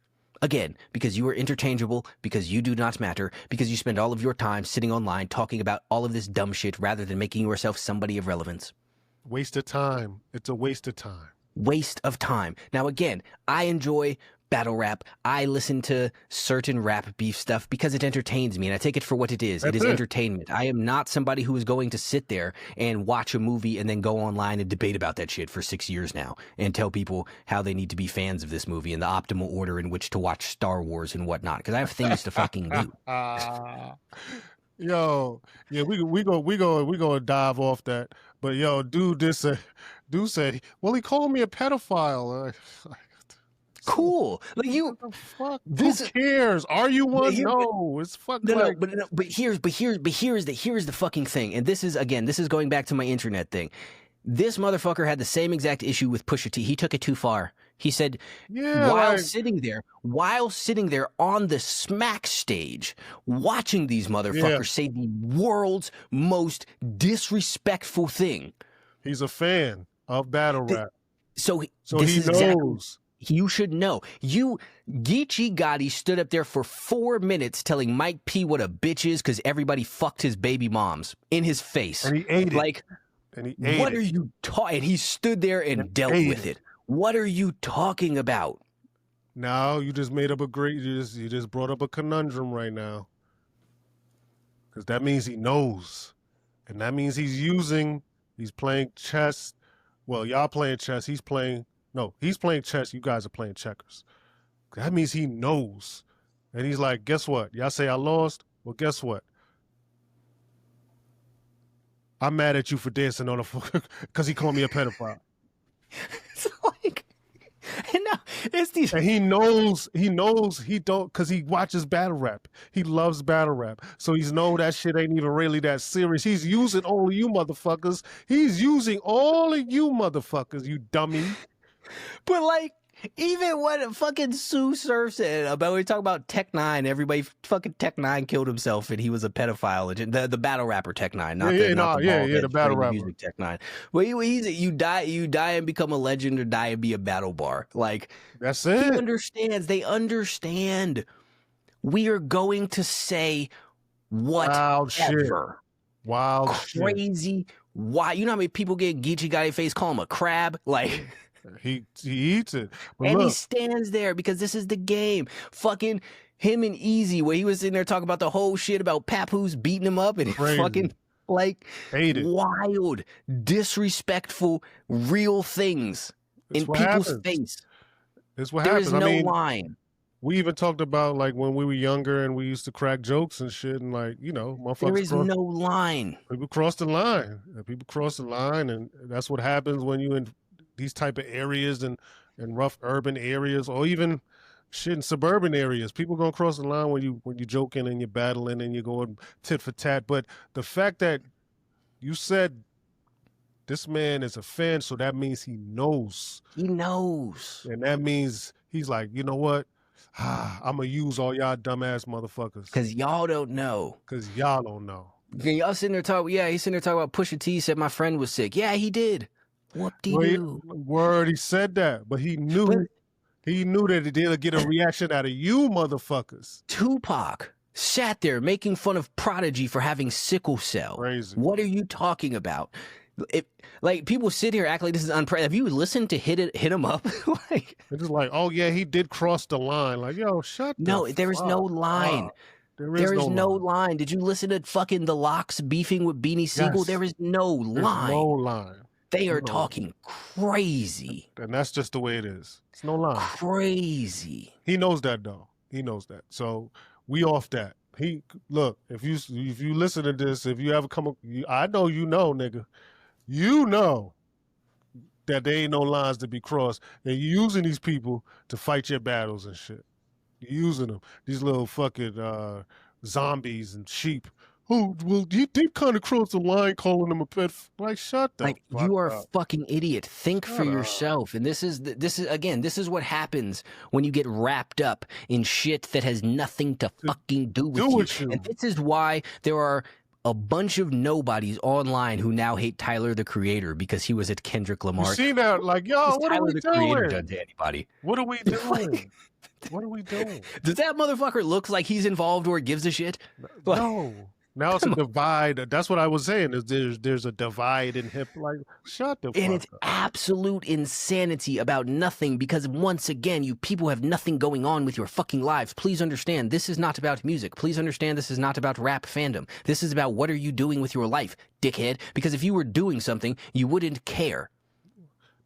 Again, because you are interchangeable, because you do not matter, because you spend all of your time sitting online talking about all of this dumb shit rather than making yourself somebody of relevance. Waste of time. It's a waste of time. Waste of time. Now, again, I enjoy battle rap. I listen to certain rap beef stuff because it entertains me, and I take it for what it is. It is entertainment. I am not somebody who is going to sit there and watch a movie and then go online and debate about that shit for 6 years now and tell people how they need to be fans of this movie and the optimal order in which to watch Star Wars and whatnot, because I have things to fucking do. Yo, yeah, we go dive off that. But yo, dude said, well, he called me a pedophile. Cool. Like what the fuck? Who cares? Are you one? No, it's fuck. No, but here's the fucking thing. And this is going back to my internet thing. This motherfucker had the same exact issue with Pusha T. He took it too far. He said, while sitting there on the smack stage, watching these motherfuckers say the world's most disrespectful thing. He's a fan of battle rap. So he knows. You should know. Geechee Gotti stood up there for 4 minutes telling Mike P what a bitch is because everybody fucked his baby moms in his face. And he ate it. Like, what are you talking? And he stood there and dealt with it. What are you talking about? Now you just made up you just brought up a conundrum right now. Because that means he knows. And that means he's playing chess. Well, y'all playing chess. He's playing chess. You guys are playing checkers. That means he knows. And he's like, guess what? Y'all say I lost? Well, guess what? I'm mad at you for dancing on because he called me a pedophile. It's like, no, it's these. And he don't, because he watches battle rap. He loves battle rap. So he's know that shit ain't even really that serious. He's using all of you motherfuckers. He's using all of you motherfuckers, you dummy. But like, even what fucking Sue Surf said about, we talk about Tech Nine, everybody fucking Tech Nine killed himself and he was a pedophile. The battle rapper Tech Nine, not the The battle rapper. music Tech Nine. Well, you die and become a legend, or die and be a battle bar. Like, that's he it. understands. They understand. We are going to say Wild shit. whatever. Wild Crazy. shit. Why? You know how many people get Geechee got a face, call him a crab? Like, he eats it. But and look, he stands there because this is the game. Fucking him and Easy, where he was sitting there talking about the whole shit about Papoose beating him up, and Crazy. fucking like Hate it. wild, disrespectful, real things in people's face. It's what There happens. is no line. We even talked about like when we were younger and we used to crack jokes and shit, and like, you know, motherfuckers. There is no line. People cross the line. People cross the line, and that's what happens when you in these type of areas and rough urban areas, or even shit in suburban areas. People gonna cross the line when you joking and you're battling and you're going tit for tat. But the fact that you said this man is a fan, so that means he knows. He knows. And that means he's like, you know what? I'm gonna use all y'all dumbass motherfuckers. Cause y'all don't know. Cause y'all don't know. Y'all sitting there talking, yeah, he's sitting there talking about Pusha T said my friend was sick. Yeah, he did. Whoop-de-doo. Word, he said that, but he knew that it did get a reaction out of you motherfuckers. Tupac sat there making fun of Prodigy for having sickle cell. Crazy. What are you talking about? Like, people sit here act like this is unprecedented. Have you listened to Hit 'Em Up? Like, it's just like, oh yeah, he did cross the line. Like, yo, shut no, the there is fuck no line. up. There is no line. Did you listen to fucking the Locks beefing with Beanie Siegel? Yes. There is no line. No line. They are talking crazy. And that's just the way it is. It's no line. Crazy. He knows that though. He knows that. So we off that. He look, if you listen to this, if you ever come up, I know you know, nigga. You know that there ain't no lines to be crossed. And you're using these people to fight your battles and shit. You're using them. These little fucking zombies and sheep. Oh, well, you did kind of cross the line calling them a pet. Like, shut the Like, fuck you are up. a fucking idiot. Think for yourself. And this is what happens when you get wrapped up in shit that has nothing to fucking do with you. And this is why there are a bunch of nobodies online who now hate Tyler the Creator because he was at Kendrick Lamar. You see that? Like, yo, what are we doing? Creator done to anybody? What are we doing? What are we doing? Does that motherfucker look like he's involved or gives a shit? No. Now it's a divide. That's what I was saying. Is there's a divide in hip. Like, shut the fuck up. And it's absolute insanity about nothing, because once again, you people have nothing going on with your fucking lives. Please understand, this is not about music. Please understand, this is not about rap fandom. This is about what are you doing with your life, dickhead? Because if you were doing something, you wouldn't care.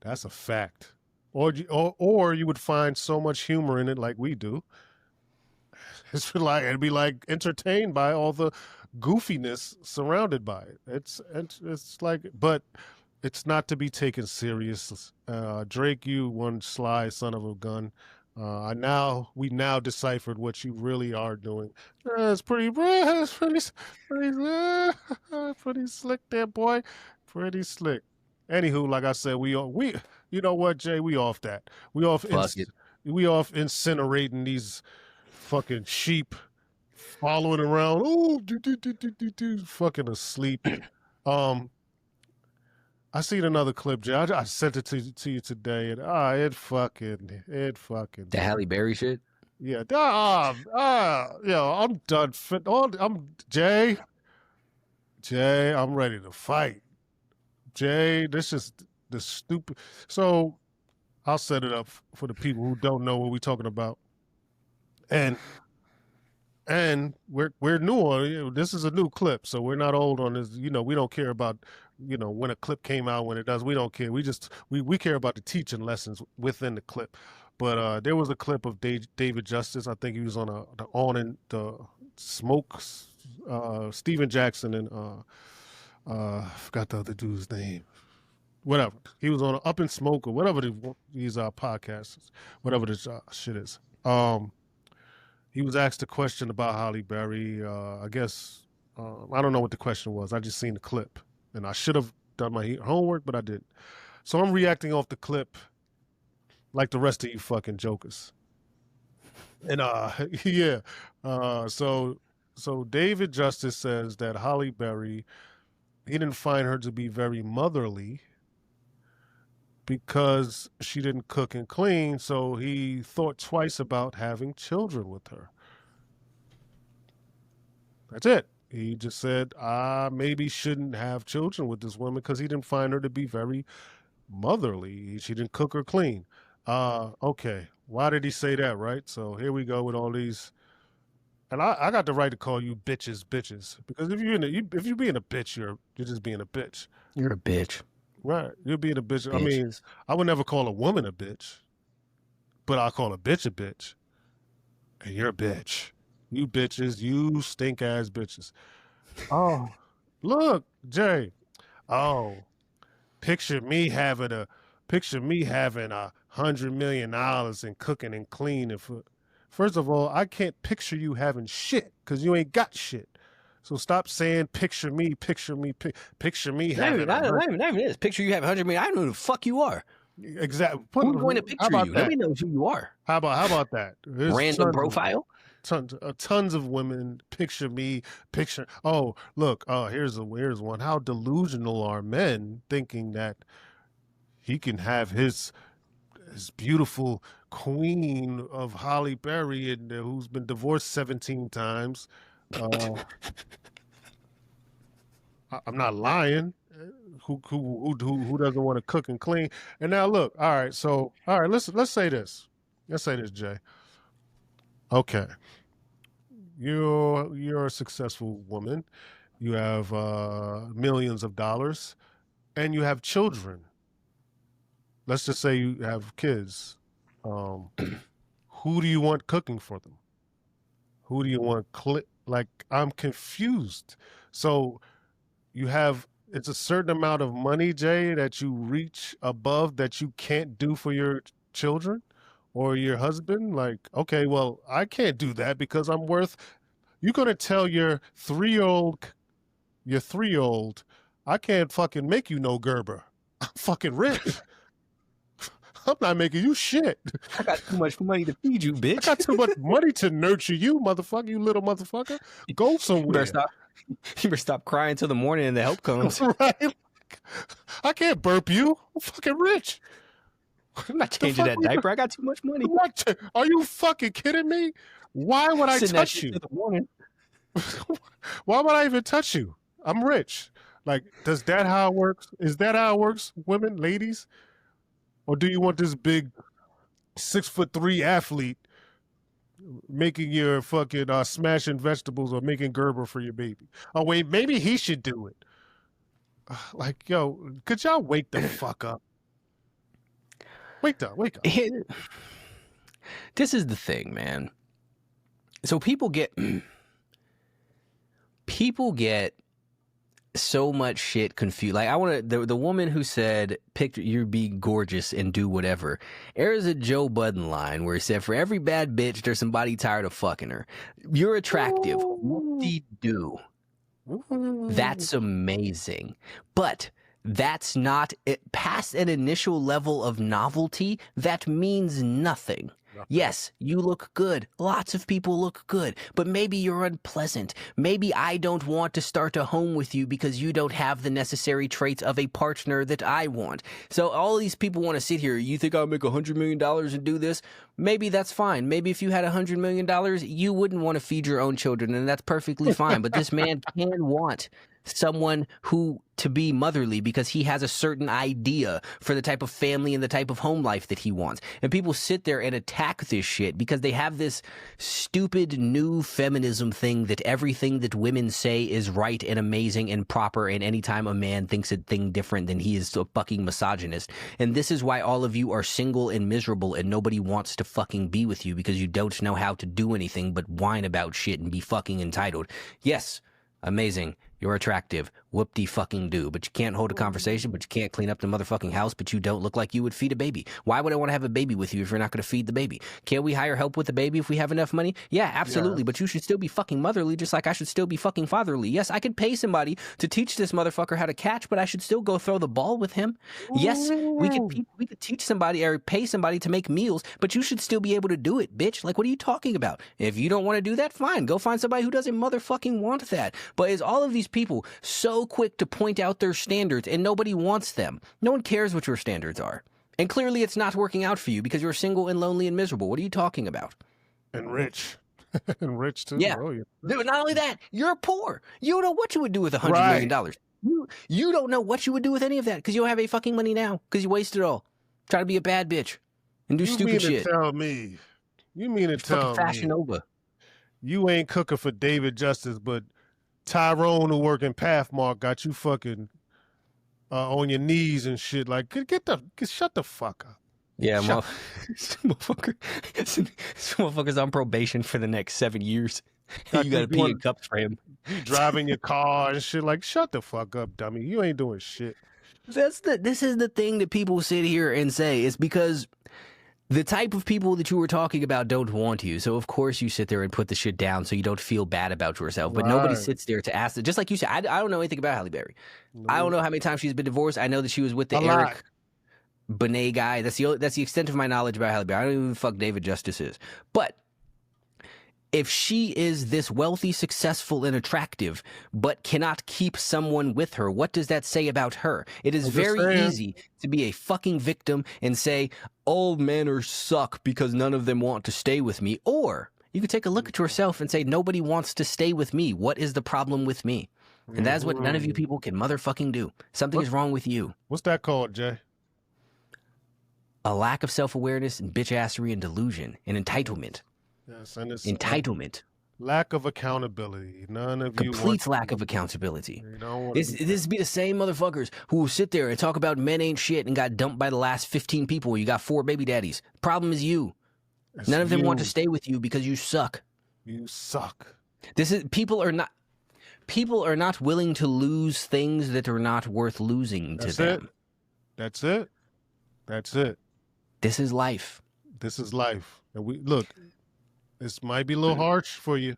That's a fact. Or you would find so much humor in it like we do. It'd be like entertained by all the goofiness surrounded by it. It's like, but it's not to be taken serious. Drake, you one sly son of a gun. We now deciphered what you really are doing. It's pretty slick there, boy. Pretty slick. Anywho, like I said, you know what, Jay? We off that. We off incinerating these fucking sheep, following around. Oh, fucking asleep. I seen another clip, Jay. I sent it to you today, and it fucking. The Halle Berry shit. Yeah. I'm done. Jay. I'm ready to fight. Jay, this is the stupid. So I'll set it up for the people who don't know what we're talking about. And we're new on. This is a new clip, so we're not old on this. We don't care about when a clip came out, when it does. We don't care. We care about the teaching lessons within the clip. But there was a clip of David Justice. I think he was on the Smokes. Steven Jackson and I forgot the other dude's name. whatever. He was on Up in Smoke or whatever these podcasts, whatever this shit is. He was asked a question about Halle Berry. I guess I don't know what the question was. I just seen the clip, and I should have done my homework, but I didn't. So I'm reacting off the clip like the rest of you fucking jokers. And yeah, so David Justice says that Halle Berry, he didn't find her to be very motherly because she didn't cook and clean, so he thought twice about having children with her. That's it. He just said, I maybe shouldn't have children with this woman because he didn't find her to be very motherly. She didn't cook or clean. Okay. Why did he say that, right? So here we go with all these. And I got the right to call you bitches, because if you're being a bitch, you're just being a bitch. You're a bitch. Right. You're being a bitch. I mean, I would never call a woman a bitch, but I'll call a bitch. And you're a bitch. You bitches, you stink ass bitches. Oh, look, Jay. Oh, picture me having $100 million and cooking and cleaning. First of all, I can't picture you having shit because you ain't got shit. So stop saying picture me having. Not even this. Picture you have 100 million. I don't know who the fuck you are. Exactly. Who's going to picture you? That? Nobody knows who you are. How about that? There's random profile. Tons of women picture me. Oh, look. Here's one. How delusional are men thinking that he can have his beautiful queen of Halle Berry and who's been divorced 17 times. I'm not lying. Who doesn't want to cook and clean? And now look. All right. Let's say this. Let's say this, Jay. Okay. You're a successful woman. You have millions of dollars, and you have children. Let's just say you have kids. Who do you want cooking for them? Who do you want like, I'm confused. So it's a certain amount of money, Jay, that you reach above that you can't do for your children or your husband. Like, okay, well, I can't do that because I'm worth. You're gonna tell your 3-year-old, I can't fucking make you no Gerber. I'm fucking rich. I'm not making you shit. I got too much money to feed you, bitch. I got too much money to nurture you, motherfucker. You little motherfucker. Go somewhere. You better stop crying till the morning and the help comes. Right? I can't burp you. I'm fucking rich. I'm not changing that diaper. I got too much money. Are you fucking kidding me? Why would I touch you? Why would I even touch you? I'm rich. Like, is that how it works? Women, ladies? Or do you want this big 6'3" athlete making your fucking smashing vegetables or making Gerber for your baby? Oh wait, maybe he should do it. Like, yo, could y'all wake the fuck up? Wake up. This is the thing, man. So people get so much shit confused. Like, I want to, the woman who said, picture you be gorgeous and do whatever. There's a Joe Budden line where he said, for every bad bitch, there's somebody tired of fucking her. You're attractive. Whoop-de-doo. That's amazing. But that's not it. Past an initial level of novelty, that means nothing. Yes, you look good. Lots of people look good, but maybe you're unpleasant. Maybe I don't want to start a home with you because you don't have the necessary traits of a partner that I want. So all these people want to sit here. You think I'll make $100 million and do this? Maybe that's fine. Maybe if you had $100 million, you wouldn't want to feed your own children, and that's perfectly fine. But this man can want someone who to be motherly because he has a certain idea for the type of family and the type of home life that he wants. And people sit there and attack this shit because they have this stupid new feminism thing that everything that women say is right and amazing and proper, and anytime a man thinks a thing different, then he is a fucking misogynist. And this is why all of you are single and miserable and nobody wants to fucking be with you, because you don't know how to do anything but whine about shit and be fucking entitled. Yes, amazing. You're attractive. Whoop-de-fucking-do. But you can't hold a conversation, but you can't clean up the motherfucking house, but you don't look like you would feed a baby. Why would I want to have a baby with you if you're not going to feed the baby? Can we hire help with the baby if we have enough money? Yeah, absolutely. Yes. But you should still be fucking motherly, just like I should still be fucking fatherly. Yes, I could pay somebody to teach this motherfucker how to catch, but I should still go throw the ball with him. Yes, we could teach somebody or pay somebody to make meals, but you should still be able to do it, bitch. Like, what are you talking about? If you don't want to do that, fine. Go find somebody who doesn't motherfucking want that. But is all of these people so quick to point out their standards and nobody wants them? No one cares what your standards are. And clearly it's not working out for you because you're single and lonely and miserable. What are you talking about? And rich. And rich too. Yeah. Oh, yeah. Dude, not only that, you're poor. You don't know what you would do with $100 million. You don't know what you would do with any of that because you don't have any fucking money now because you wasted it all. Try to be a bad bitch and do stupid shit. You mean to tell me Fashion over. you ain't cooking for David Justice, but Tyrone who work in Pathmark got you fucking on your knees and shit. Like, shut the fuck up. Yeah, motherfucker's on probation for the next 7 years. You gotta pee in cups for him. You driving your car and shit. Like, shut the fuck up, dummy. You ain't doing shit. This is the thing that people sit here and say. It's because the type of people that you were talking about don't want you. So, of course, you sit there and put the shit down so you don't feel bad about yourself. But nobody sits there to ask it. Just like you said, I don't know anything about Halle Berry. I don't know how many times she's been divorced. I know that she was with the Eric Benet guy. That's the extent of my knowledge about Halle Berry. I don't even know who the fuck David Justice is. But if she is this wealthy, successful, and attractive, but cannot keep someone with her, what does that say about her? It is very easy to be a fucking victim and say, all men are suck because none of them want to stay with me. Or you could take a look at yourself and say, nobody wants to stay with me. What is the problem with me? And that's what none of you people can motherfucking do. Something is wrong with you. What's that called, Jay? A lack of self-awareness and bitch-assery and delusion and entitlement. Yes, and it's entitlement. Lack of accountability. None of you complete lack of accountability. This be the same motherfuckers who will sit there and talk about men ain't shit and got dumped by the last 15 people. You got 4 baby daddies. Problem is you. None of them want to stay with you because you suck. You suck. People are not willing to lose things that are not worth losing to them. That's it. This is life. And we look. This might be a little harsh for you.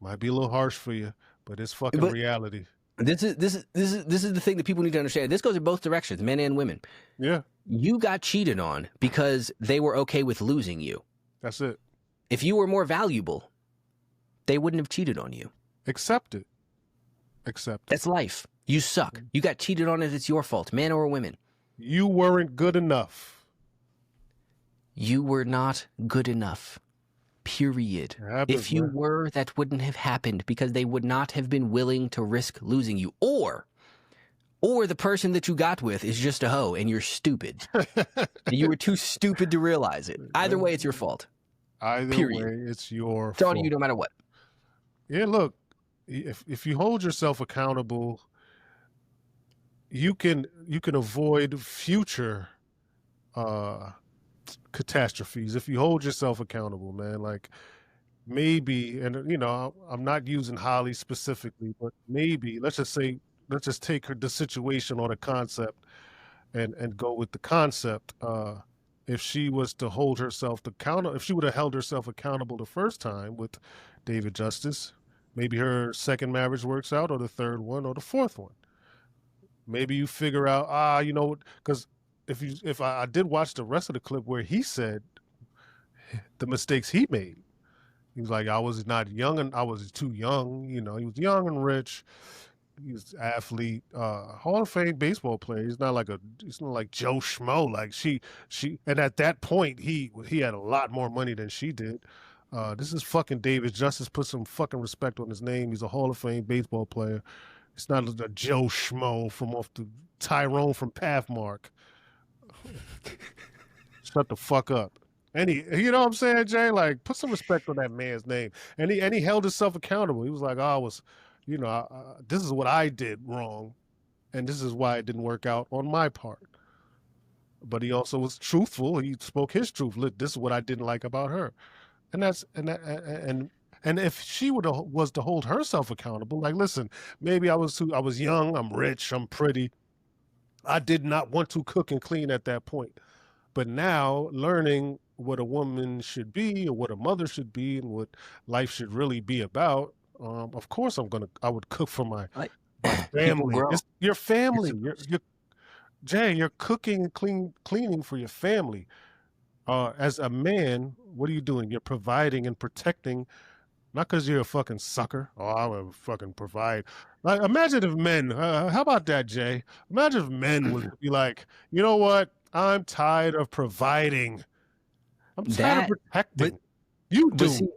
But it's fucking reality. This is the thing that people need to understand. This goes in both directions, men and women. Yeah. You got cheated on because they were okay with losing you. That's it. If you were more valuable, they wouldn't have cheated on you. Accept it. That's life. You suck. You got cheated on, and it's your fault, men or women. You weren't good enough. You were not good enough. Period. If you were, that wouldn't have happened because they would not have been willing to risk losing you. Or the person that you got with is just a hoe and you're stupid. You were too stupid to realize it. Either way, it's your fault. Way, it's your fault. It's on you no matter what. Yeah, look, if you hold yourself accountable, you can avoid future catastrophes if you hold yourself accountable, man. Like maybe, and I'm not using Holly specifically, but maybe let's just take the situation or the concept and go with the concept. If she was to hold herself accountable, if she would have held herself accountable the first time with David Justice, maybe her second marriage works out, or the third one, or the fourth one. Maybe you figure out, because if I did watch the rest of the clip where he said the mistakes he made. He was like, I was not young and I was too young. He was young and rich. He's an athlete, Hall of Fame baseball player. He's not like Joe Schmo. Like she, and at that point he had a lot more money than she did. This is fucking David Justice. Put some fucking respect on his name. He's a Hall of Fame baseball player. It's not a Joe Schmo from off the Tyrone from Pathmark. Shut the fuck up. And you know what I'm saying, Jay? Like, put some respect on that man's name. And he held himself accountable. He was like, this is what I did wrong, and this is why it didn't work out on my part. But he also was truthful. He spoke his truth. Look, this is what I didn't like about her, and And if she was to hold herself accountable, like, listen, maybe I was young, I'm rich, I'm pretty. I did not want to cook and clean at that point. But now learning what a woman should be or what a mother should be and what life should really be about, of course I would cook for Like my people family. grow. It's your You're family. supposed Jay, you're cooking and cleaning for your family. As a man, what are you doing? You're providing and protecting, not because you're a fucking sucker. Oh, I would fucking provide. Like, imagine if men, how about that, Jay? Imagine if men would be like, you know what? I'm tired of providing. I'm tired of that, but protecting. You but do. see,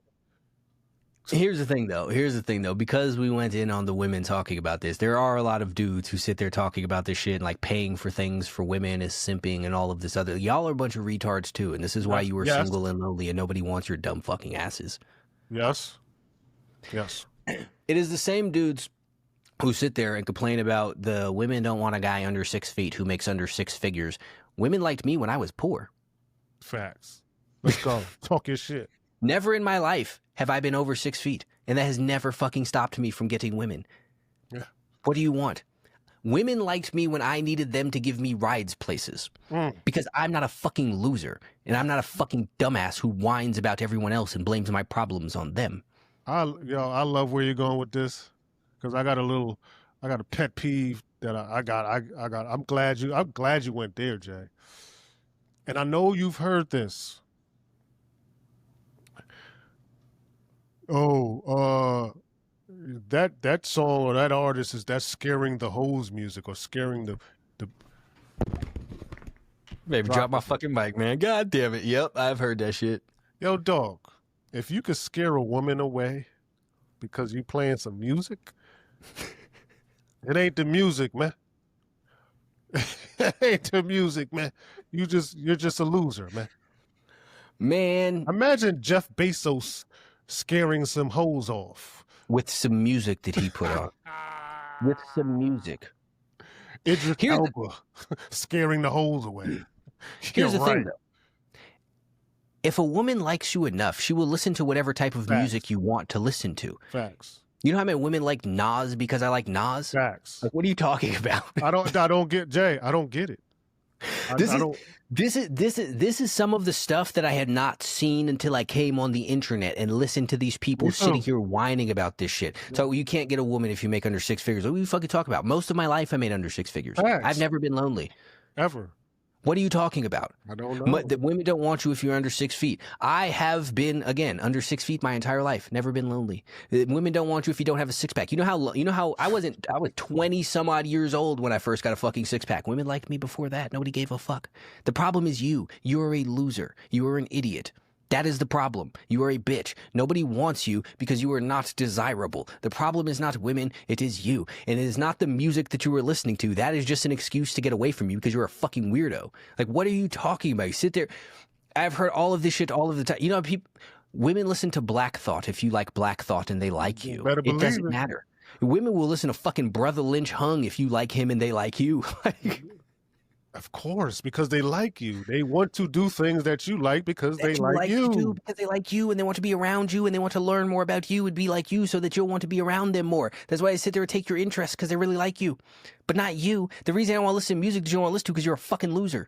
here's the thing though. Here's the thing though. Because we went in on the women talking about this, there are a lot of dudes who sit there talking about this shit and like paying for things for women is simping and all of this other. Y'all are a bunch of retards too, and this is why Yes. you were Yes. single and lonely and nobody wants your dumb fucking asses. Yes. Yes. It is the same dudes who sit there and complain about the women don't want a guy under 6 feet who makes under 6 figures. Women liked me when I was poor. Facts. Let's go. Talk your shit. Never in my life have I been over 6 feet, and that has never fucking stopped me from getting women. Yeah. What do you want? Women liked me when I needed them to give me rides places because I'm not a fucking loser and I'm not a fucking dumbass who whines about everyone else and blames my problems on them. I love where you're going with this because I got a pet peeve that I got. I'm glad you went there, Jay. And I know you've heard this. Oh, that song or that artist that's scaring the hoes music or scaring the Baby, drop my fucking mic, man. God damn it. Yep, I've heard that shit. yo dog. If you could scare a woman away because you playing some music, it ain't the music, man. It ain't the music, man. You're just a loser, man. Man, Imagine Jeff Bezos scaring some hoes off. with some music that he put on. With some music. Idris Here's the- Elba scaring the hoes away. Here's the You're thing, right. though. If a woman likes you enough, she will listen to whatever type of Facts. music you want to listen to. Facts. You know how many women like Nas because I like Nas? Facts. Like, what are you talking about? I don't get Jay. I don't get it. This is some of the stuff that I had not seen until I came on the internet and listened to these people Me too. sitting here whining about this shit. So you can't get a woman if you make under 6 figures. What are you fucking talking about? Most of my life I made under 6 figures. Facts. I've never been lonely. Ever. What are you talking about? I don't know. The women don't want you if you're under 6 feet. I have been, again, under 6 feet my entire life. Never been lonely. Women don't want you if you don't have a six pack. You know how I was 20 some odd years old when I first got a fucking six pack. Women liked me before that. Nobody gave a fuck. The problem is you. You are a loser. You are an idiot. That is the problem. You are a bitch. Nobody wants you because you are not desirable. The problem is not women, it is you. And it is not the music that you were listening to. That is just an excuse to get away from you because you're a fucking weirdo. Like, what are you talking about? You sit there. I've heard all of this shit all of the time. You know, women listen to Black Thought if you like Black Thought and they like you. Better It believe doesn't it. matter. Women will listen to fucking Brother Lynch Hung if you like him and they like you. Of course, because they like you. They want to do things that you like because they like to do you. because they like you and they want to be around you and they want to learn more about you and be like you so that you'll want to be around them more. That's why I sit there and take your interest because they really like you, but not you. The reason I want to listen to music that you don't want to listen to because you're a fucking loser.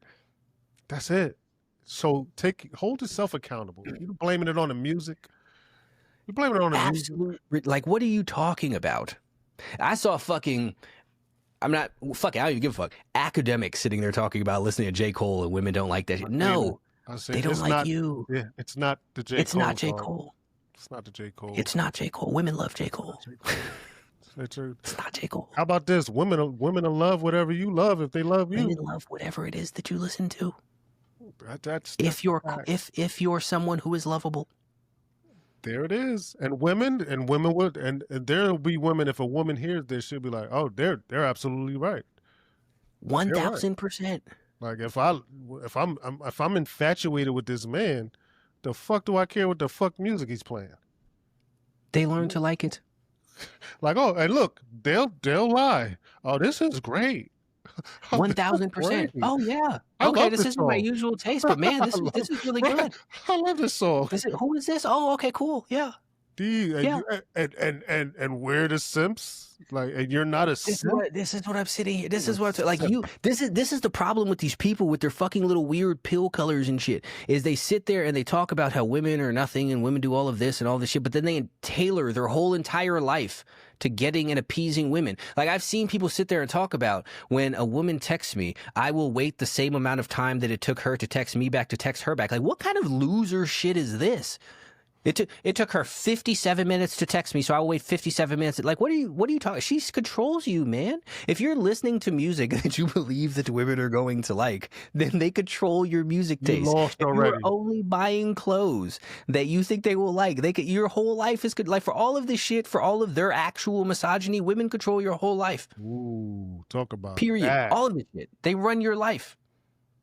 That's it. So hold yourself accountable. You're blaming it on the music. You're blaming it on the music. Absolutely. Like, what are you talking about? I saw fucking. I don't even give a fuck. Academics sitting there talking about listening to J. Cole and women don't like that shit. No, I say they don't it's like not, you. Yeah, it's not the J. It's Cole not J. song. Cole. It's not the J. Cole. It's not J. Cole. Women love J. Cole. It's not J. Cole. How about this? Women will love whatever you love if they love you. Women love whatever it is that you listen to. That's If you're fact. if you're someone who is lovable. There it is. And women would and there'll be women, if a woman hears this, she'll be like, oh, they're absolutely right. 1000%. Like if I'm infatuated with this man, the fuck do I care what the fuck music he's playing? They learn to like it. Like, oh, and look, they'll lie. Oh, this is great. 1000%. Oh yeah. I Okay, love this this isn't my song. usual taste, but man, this is really good. I love this song. Who is this? Oh, okay, cool. Yeah. Yeah. And we're the simps, like, and you're not a simp. This is what I'm sitting here. This You're a is what I'm, like simp. you. This is the problem with these people with their fucking little weird pill colors and shit. Is they sit there and they talk about how women are nothing and women do all of this and all this shit, but then they tailor their whole entire life to getting and appeasing women. Like I've seen people sit there and talk about when a woman texts me, I will wait the same amount of time that it took her to text me back to text her back. Like what kind of loser shit is this? It took her 57 minutes to text me, so I will wait 57 minutes. Like, what are you talking? She controls you, man. If you're listening to music that you believe that women are going to like, then they control your music taste. You lost if already. you're only buying clothes that you think they will like, your whole life is good. Like for all of this shit, for all of their actual misogyny, women control your whole life. Ooh, talk about Period. that. All of this shit. They run your life.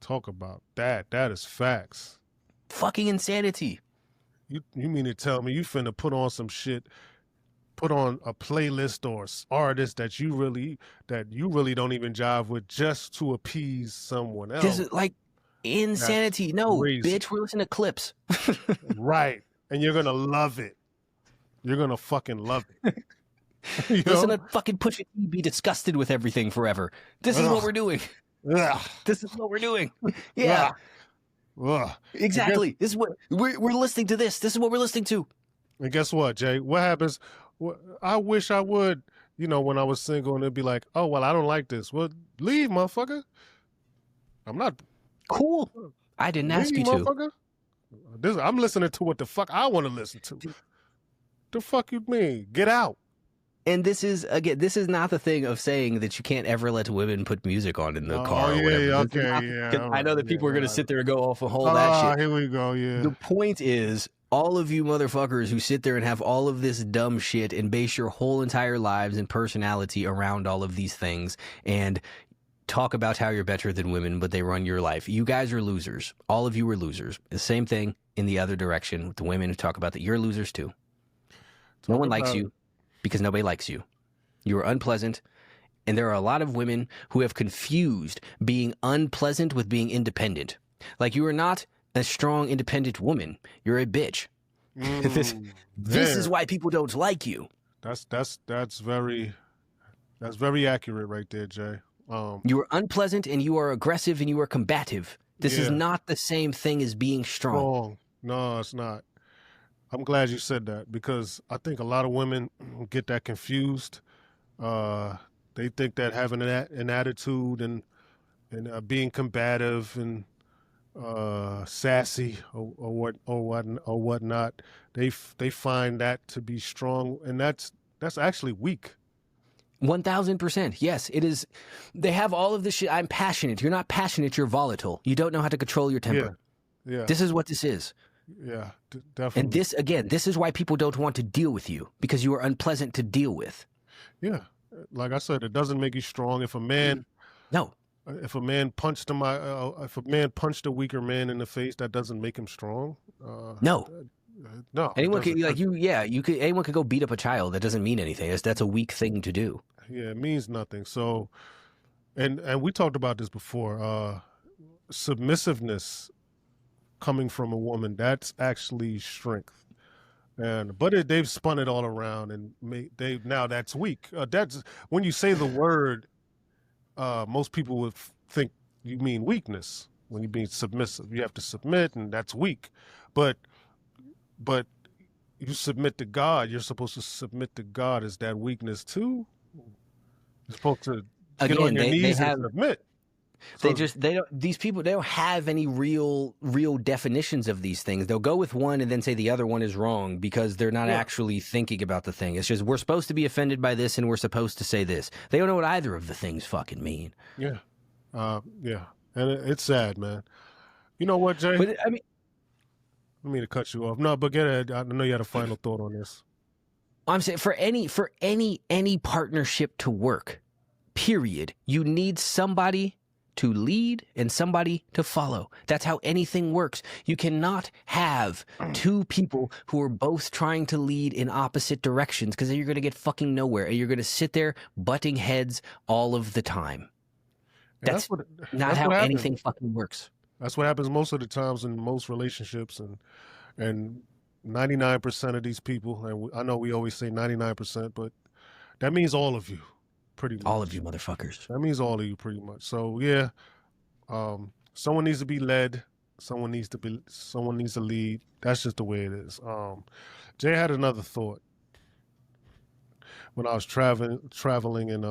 Talk about that. That is facts. Fucking insanity. You mean to tell me you finna put on some shit, put on a playlist or artist that you really don't even jive with just to appease someone else? This is like insanity. That's no, crazy. bitch, we're listening to clips. Right. And you're gonna love it. You're gonna fucking love it. Listen to fucking Pusha T be disgusted with everything forever. This is what we're doing. Ugh. This is what we're doing. Yeah. Ugh. Exactly. This is what we're listening to. This is what we're listening to. And guess what, Jay? What happens? I wish I would, when I was single, and it'd be like, oh, well, I don't like this. Well, leave, motherfucker. I'm not cool. I didn't ask you to. I'm listening to what the fuck I want to listen to. The fuck you mean? Get out. And this is not the thing of saying that you can't ever let women put music on in the car or whatever. Okay, I know that people are going to sit there and go off and hold that shit. Here we go, yeah. The point is, all of you motherfuckers who sit there and have all of this dumb shit and base your whole entire lives and personality around all of these things and talk about how you're better than women, but they run your life. You guys are losers. All of you are losers. The same thing in the other direction with the women who talk about that. You're losers too. No one likes you. Because nobody likes you. You are unpleasant. And there are a lot of women who have confused being unpleasant with being independent. Like you are not a strong, independent woman. You're a bitch. This is why people don't like you. That's very accurate right there, Jay. You are unpleasant and you are aggressive and you are combative. This is not the same thing as being strong. No, it's not. I'm glad you said that because I think a lot of women get that confused. They think that having an attitude and being combative and sassy or whatnot, they find that to be strong, and that's actually weak. 1000%. Yes, it is. They have all of this shit. I'm passionate. You're not passionate. You're volatile. You don't know how to control your temper. Yeah. This is what this is. Yeah, definitely. And this is why people don't want to deal with you, because you are unpleasant to deal with. Yeah. Like I said, it doesn't make you strong. If a man punched a weaker man in the face, that doesn't make him strong. No. Anyone could anyone could go beat up a child. That doesn't mean anything. That's a weak thing to do. Yeah, it means nothing. So, and we talked about this before. Submissiveness coming from a woman, that's actually strength. But they've spun it all around and now that's weak. That's when you say the word, most people would think you mean weakness when you mean submissive. You have to submit, and that's weak. But you submit to God. You're supposed to submit to God. Is that weakness too? You're supposed to get on your knees and submit. These people don't have any real definitions of these things. They'll go with one and then say the other one is wrong because they're not actually thinking about the thing. It's just, we're supposed to be offended by this and we're supposed to say this. They don't know what either of the things fucking mean. Yeah. And it's sad, man. You know what, Jay? But I mean, I don't mean to cut you off. No, but get it. I know you had a final thought on this. I'm saying for any partnership to work, period, you need somebody to lead and somebody to follow. That's how anything works. You cannot have two people who are both trying to lead in opposite directions, because then you're going to get fucking nowhere and you're going to sit there butting heads all of the time. That's not how anything fucking works. That's what happens most of the times in most relationships, and 99% of these people, and I know we always say 99%, but that means all of you, pretty All of you much. motherfuckers. That means all of you, pretty much. So yeah, someone needs to be led. Someone needs to lead. That's just the way it is. Jay had another thought when I was traveling, and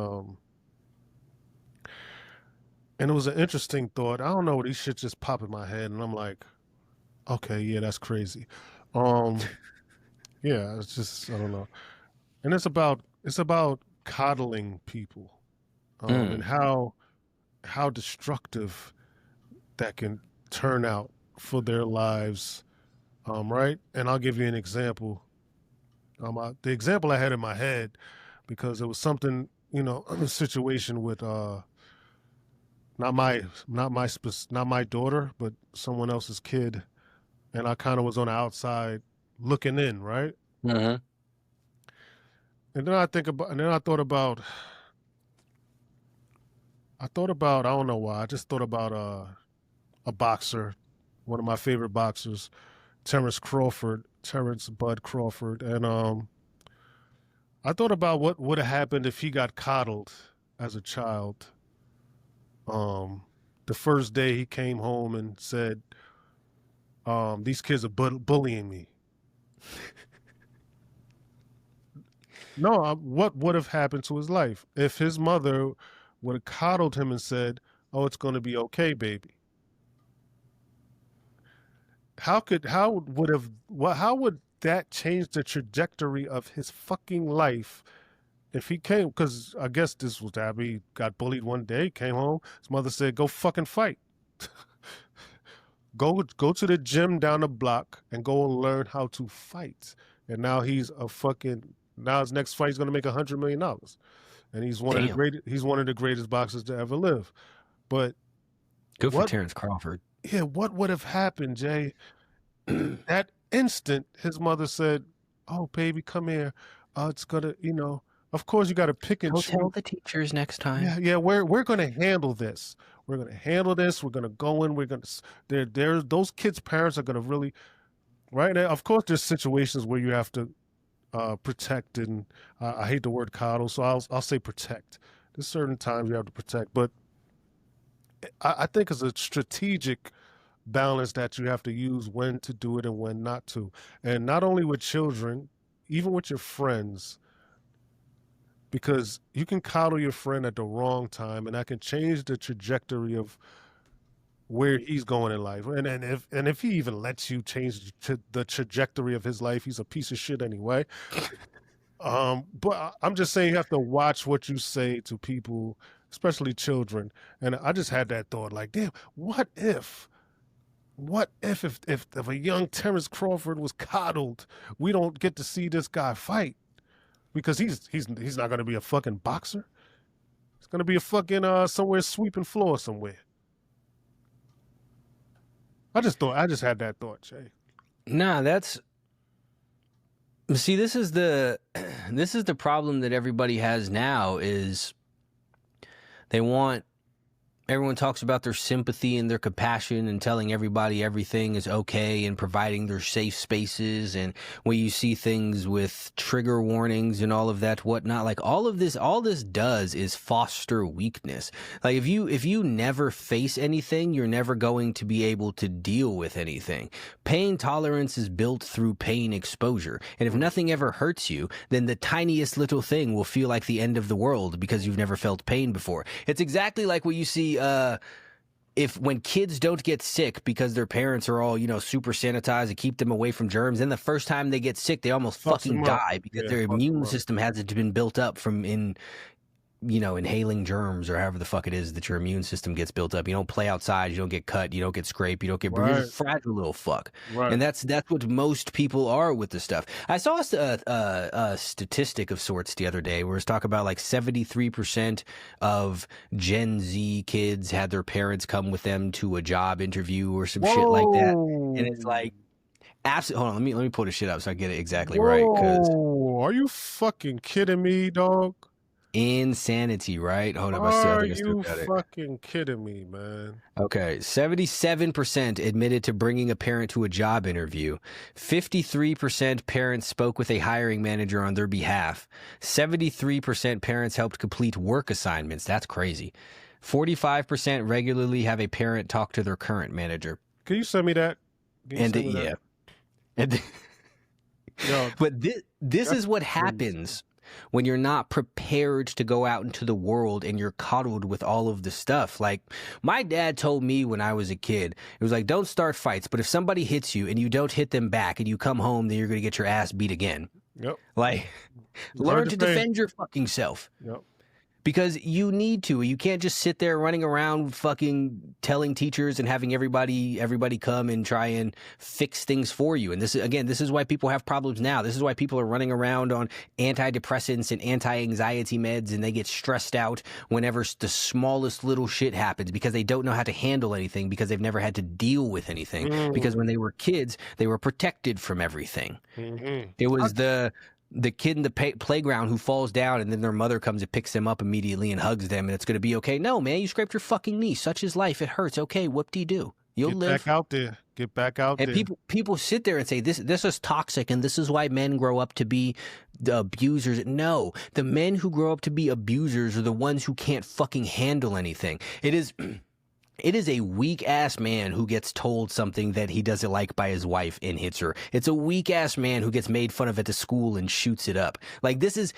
it was an interesting thought. I don't know, these shit just pop in my head, and I'm like, okay, yeah, that's crazy. Um, yeah, it's just I don't know, and it's about coddling people, and Mm. how destructive that can turn out for their lives, right? And I'll give you an example. The example I had in my head, because it was something, a situation with not my daughter, but someone else's kid, and I kind of was on the outside looking in, right? Mm-hmm. And then I thought about I don't know why I just thought about a boxer, one of my favorite boxers, Terrence Bud Crawford, and I thought about what would have happened if he got coddled as a child. Um, the first day he came home and said, "These kids are bullying me." No, what would have happened to his life if his mother would have coddled him and said, "Oh, it's going to be okay, baby." How would that change the trajectory of his fucking life if he came? Because I guess this was Abby got bullied one day, came home, his mother said, "Go fucking fight." Go to the gym down the block and go and learn how to fight. And now his next fight is gonna make $100 million. And Damn. he's one of the greatest boxers to ever live. But Good for what Terrence Crawford. yeah, what would have happened, Jay? That instant his mother said, "Oh baby, come here. It's gonna, of course you gotta pick and Go tell choose. the teachers next time. Yeah, yeah, we're gonna handle this. We're gonna handle this. We're gonna go in. We're gonna there those kids' parents are gonna really right now. Of course, there's situations where you have to protect, and I hate the word coddle, so I'll say protect. There's certain times you have to protect, but I think it's a strategic balance that you have to use when to do it and when not to, and not only with children, even with your friends, because you can coddle your friend at the wrong time, and that can change the trajectory of where he's going in life. And if he even lets you change the trajectory of his life, he's a piece of shit anyway. But I'm just saying you have to watch what you say to people, especially children. And I just had that thought, like, damn, what if a young Terrence Crawford was coddled? We don't get to see this guy fight because he's not going to be a fucking boxer. He's going to be a fucking somewhere sweeping floor somewhere. I just had that thought, Jay. Nah, that's see. This is the this is the problem that everybody has now. Is they want everyone talks about their sympathy and their compassion and telling everybody everything is okay and providing their safe spaces, and when you see things with trigger warnings and all of that whatnot, like all this does is foster weakness. Like if you never face anything, you're never going to be able to deal with anything. Pain tolerance is built through pain exposure, and if nothing ever hurts you, then the tiniest little thing will feel like the end of the world because you've never felt pain before. It's exactly like what you see if when kids don't get sick because their parents are all, super sanitized and keep them away from germs, then the first time they get sick, they almost Fucks fucking him up. die because Yeah, their fucks him immune up. system hasn't been built up from inhaling germs or however the fuck it is that your immune system gets built up. You don't play outside, you don't get cut, you don't get scraped, you don't get bruised. You're Right, just a fragile little fuck. right. And that's what most people are with this stuff. I saw a statistic of sorts the other day where it's talking about like 73% of Gen Z kids had their parents come with them to a job interview or some shit like that. And Whoa. it's like, absolutely. Hold on, let me pull this shit up so I get it exactly right. Because Whoa. Are you fucking kidding me, dog? Insanity, right? Hold up, I Are think I still you got it. fucking kidding me, man? Okay, 77% admitted to bringing a parent to a job interview. 53% parents spoke with a hiring manager on their behalf. 73% parents helped complete work assignments. That's crazy. 45% regularly have a parent talk to their current manager. Can you send me that? Can you And send me yeah. that? And Yo, but this that's is what crazy. happens when you're not prepared to go out into the world and you're coddled with all of the stuff. Like my dad told me when I was a kid, it was like, don't start fights, but if somebody hits you and you don't hit them back and you come home, then you're going to get your ass beat again. Yep. Like, Learn learn to to say. defend your fucking self. Yep. Because you need to. You can't just sit there running around fucking telling teachers and having everybody come and try and fix things for you. And this is why people have problems now. This is why people are running around on antidepressants and anti-anxiety meds, and they get stressed out whenever the smallest little shit happens because they don't know how to handle anything, because they've never had to deal with anything. Because when they were kids, they were protected from everything. Mm-hmm. It was the kid in the playground who falls down and then their mother comes and picks them up immediately and hugs them and it's going to be okay. No, man, you scraped your fucking knee. Such is life. It hurts. Okay, whoop-de-doo. You'll live. Back out there. Get back out And there. people sit there and say this is toxic and this is why men grow up to be the abusers. No, the men who grow up to be abusers are the ones who can't fucking handle anything. It is a weak-ass man who gets told something that he doesn't like by his wife and hits her. It's a weak-ass man who gets made fun of at the school and shoots it up. Like, this is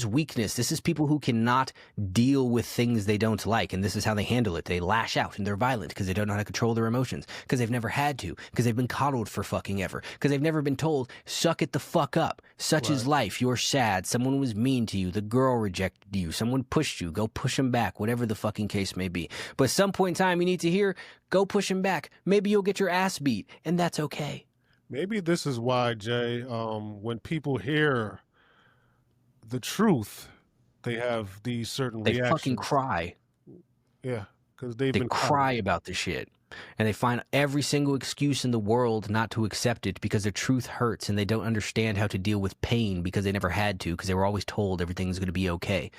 weakness. This is people who cannot deal with things they don't like, and this is how they handle it. They lash out, and they're violent because they don't know how to control their emotions, because they've never had to, because they've been coddled for fucking ever, because they've never been told, suck it the fuck up. Such is life. You're sad. Someone was mean to you. The girl rejected you. Someone pushed you. Go push them back, whatever the fucking case may be. But at some point in time, you need to hear, go push him back. Maybe you'll get your ass beat, and that's okay. Maybe this is why, Jay, when people hear the truth, they have these certain They reactions. fucking cry. Yeah, because they Cry about the shit. And they find every single excuse in the world not to accept it because the truth hurts and they don't understand how to deal with pain because they never had to, because they were always told everything's going to be okay.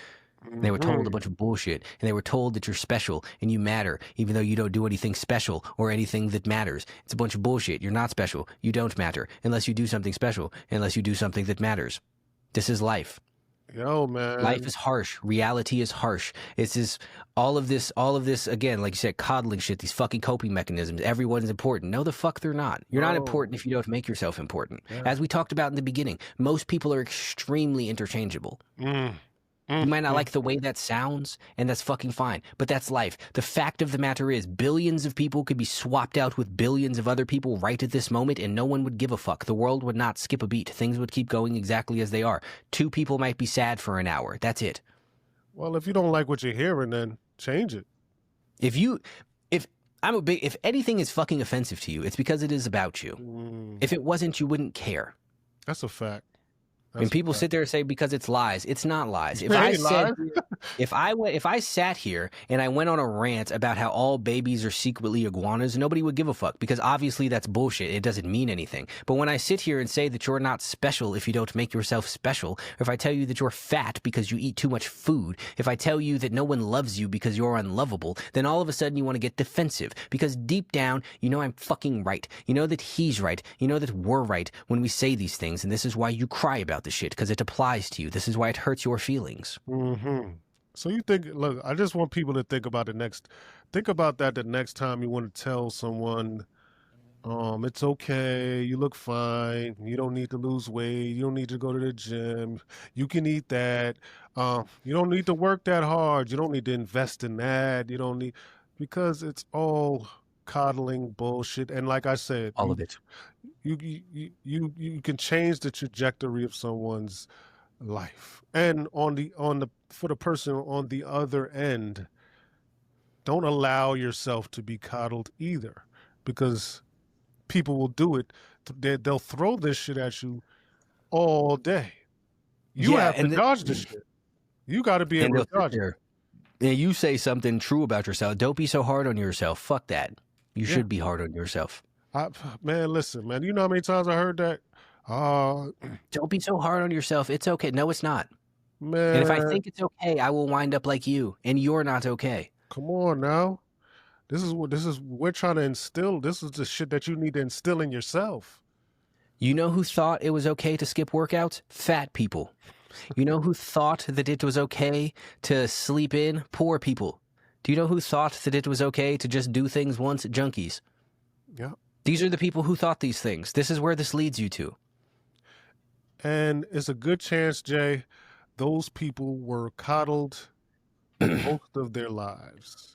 They were told a bunch of bullshit, and they were told that you're special and you matter, even though you don't do anything special or anything that matters. It's a bunch of bullshit. You're not special. You don't matter unless you do something special, unless you do something that matters. This is life. Yo, man. Life is harsh. Reality is harsh. It's just all of this, again, like you said, coddling shit, these fucking coping mechanisms. Everyone's important. No, the fuck they're not. You're not important if you don't make yourself important. Yeah. As we talked about in the beginning, most people are extremely interchangeable. You might not like the way that sounds, and that's fucking fine, but that's life. The fact of the matter is, billions of people could be swapped out with billions of other people right at this moment, and no one would give a fuck. The world would not skip a beat. Things would keep going exactly as they are. Two people might be sad for an hour. That's it. Well, if you don't like what you're hearing, then change it. If anything is fucking offensive to you, it's because it is about you. If it wasn't, you wouldn't care. That's a fact. And people sit there and say because it's lies. It's not lies. If I sat here and I went on a rant about how all babies are secretly iguanas, nobody would give a fuck, because obviously that's bullshit. It doesn't mean anything. But when I sit here and say that you're not special if you don't make yourself special, or if I tell you that you're fat because you eat too much food, if I tell you that no one loves you because you're unlovable, then all of a sudden you want to get defensive, because deep down you know I'm fucking right. You know that he's right. You know that we're right when we say these things, and this is why you cry about the shit, because it applies to you. This is why it hurts your feelings. So you think, look, I just want people to think about that the next time you want to tell someone, it's okay, you look fine, you don't need to lose weight, you don't need to go to the gym, you can eat that, you don't need to work that hard, you don't need to invest in that, because it's all coddling bullshit. And like I said, all of it. You can change the trajectory of someone's life. And for the person on the other end, don't allow yourself to be coddled either, because people will do it. They'll throw this shit at you all day. You have to dodge this shit. You got to be able to dodge it. And you say something true about yourself. Don't be so hard on yourself. Fuck that. You should be hard on yourself. Man, listen, man. You know how many times I heard that? Don't be so hard on yourself. It's okay. No, it's not. And if I Man, think it's okay, I will wind up like you, and you're not okay. come on now. This is we're trying to instill. This is the shit that you need to instill in yourself. You know who thought it was okay to skip workouts? Fat people. You know who thought that it was okay to sleep in? Poor people. Do you know who thought that it was okay to just do things once? Junkies. Yeah. These are the people who thought these things. This is where this leads you to. And it's a good chance, Jay, those people were coddled most of their lives.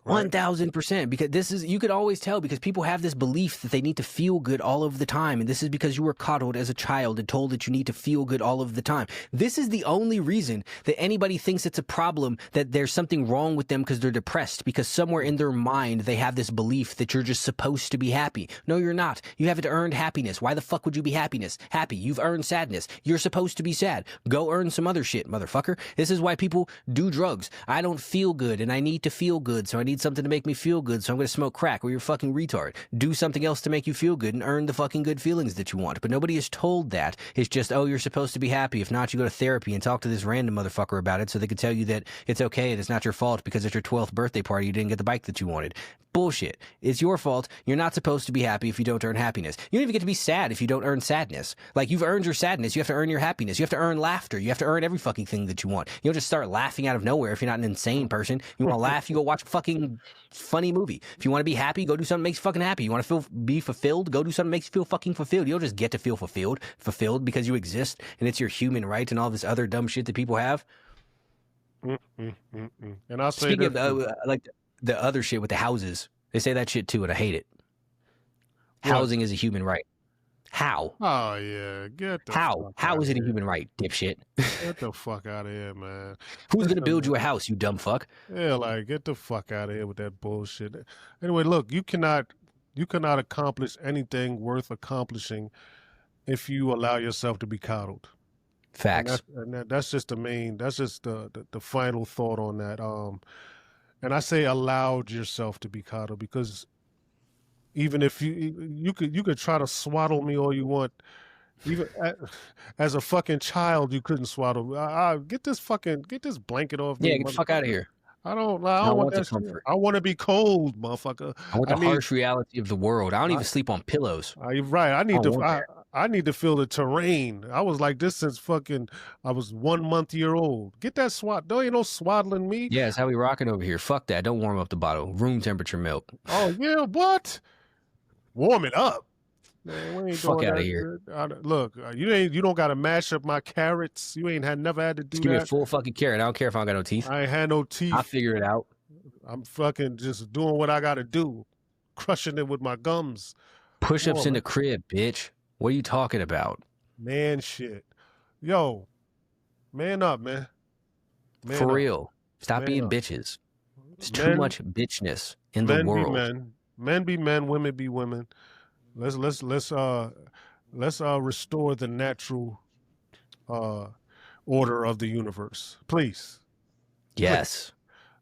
Right? 1000%, because this is, you could always tell, because people have this belief that they need to feel good all of the time, and this is because you were coddled as a child and told that you need to feel good all of the time. This is the only reason that anybody thinks it's a problem, that there's something wrong with them because they're depressed, because somewhere in their mind they have this belief that you're just supposed to be happy. No, you're not. You haven't earned happiness. Why the fuck would you be happy? You've earned sadness. You're supposed to be sad. Go earn some other shit, motherfucker. This is why people do drugs. I don't feel good and I need to feel good, so I need something to make me feel good, so I'm going to smoke crack. Or you're a fucking retard. Do something else to make you feel good and earn the fucking good feelings that you want. But nobody is told that. It's just, oh, you're supposed to be happy. If not, you go to therapy and talk to this random motherfucker about it so they can tell you that it's okay and it's not your fault because at your 12th birthday party you didn't get the bike that you wanted. Bullshit. It's your fault. You're not supposed to be happy if you don't earn happiness. You don't even get to be sad if you don't earn sadness. Like, you've earned your sadness. You have to earn your happiness. You have to earn laughter. You have to earn every fucking thing that you want. You don't just start laughing out of nowhere if you're not an insane person. You want to laugh, you go watch a fucking funny movie. If you want to be happy, go do something that makes you fucking happy. You want to be fulfilled, go do something that makes you feel fucking fulfilled. You don't just get to feel fulfilled because you exist and it's your human right and all this other dumb shit that people have. And I'll say Speaking this, of like the other shit with the houses, they say that shit too, and I hate it. What? Housing is a human right. How? Oh yeah, get the How? fuck How out is it a here. human right, dipshit? Get the fuck out of here, man. Who's gonna Listen, build man. you a house, you dumb fuck? Yeah, like get the fuck out of here with that bullshit. Anyway, look, you cannot accomplish anything worth accomplishing if you allow yourself to be coddled. And Facts. that's just that's just the final thought on that. And I say allowed yourself to be coddled because even if you could try to swaddle me all you want, even as a fucking child you couldn't swaddle. Get this blanket off me, Yeah, get the fuck out of motherfucker. here. I don't I don't want want the that shit. comfort. I want to be cold, motherfucker. I want I the need. harsh reality of the world. I don't I, even sleep on pillows. you're right. I don't want that. I need to feel the terrain. I was like this since fucking I was 1 month old. Get that swat. There ain't no swaddling me. Yeah, it's how we rocking over here. Fuck that. Don't warm up the bottle. Room temperature milk. Oh yeah, what? Warm it up. Man, we ain't Fuck doing out that of here. shit. Look, you don't gotta mash up my carrots. You ain't never had to do Just give me a that. full fucking carrot. I don't care if I don't got no teeth. I ain't had no I'll teeth. figure it out. I'm fucking just doing what I gotta do, crushing it with my gums. Push-ups Come in on, the crib, bitch. What are you talking about? man, shit. Yo, man up, man. Man For up, real. Stop man being up. bitches. There's too Men, much bitchness in the men be world. men be men, women be women. Let's restore the natural order of the universe, please. Yes.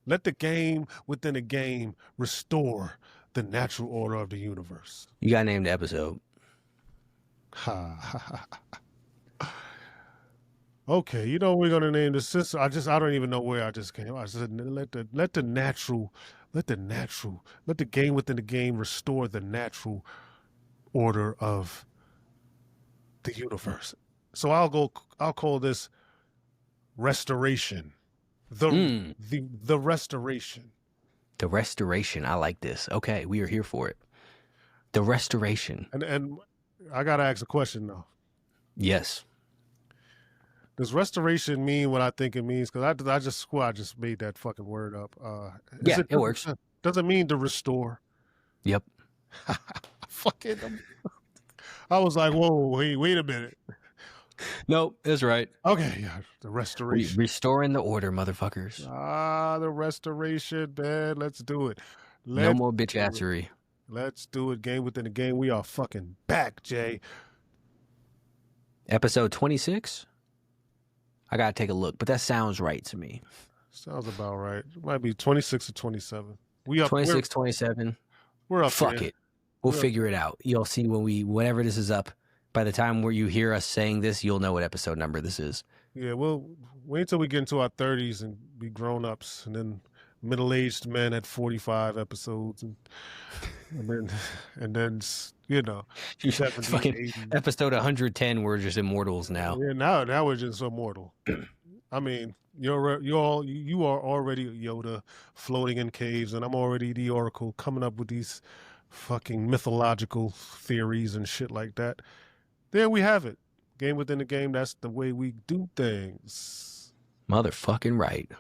Let the game within a game restore the natural order of the universe. You got to name the episode. Okay, you know what we're gonna name this. Since I don't even know where I just came. I said let the game within the game restore the natural order of the universe. So I'll call this restoration. The restoration. The restoration. I like this. Okay, we are here for it. The restoration. And I gotta ask a question though. Yes. Does restoration mean what I think it means? Because I just made that fucking word up. Yeah, it works. Does it mean to restore? Yep. Fucking. I was like, whoa, wait a minute. Nope, that's right. Okay, yeah, the restoration. Restoring the order, motherfuckers. The restoration, man. Let's do it. No more bitch assery. Let's do it. Game within the game. We are fucking back, Jay. Episode 26? I gotta take a look, but that sounds right to me. Sounds about right. It might be 26 or 27. We up 26, 27. We're up Fuck there. it. We'll We're up figure it out. You'll see whenever this is up, By the time where you hear us saying this, you'll know what episode number this is. Yeah, well, wait till we get into our 30s and be grown ups, and then middle-aged men at 45 episodes, and then and then 70, Fucking 80. episode 110, we're just immortals now. Yeah, now we're just immortal. I mean, you are already Yoda floating in caves, and I'm already the Oracle coming up with these fucking mythological theories and shit like that. There we have it. Game within the game. That's the way we do things. Motherfucking right.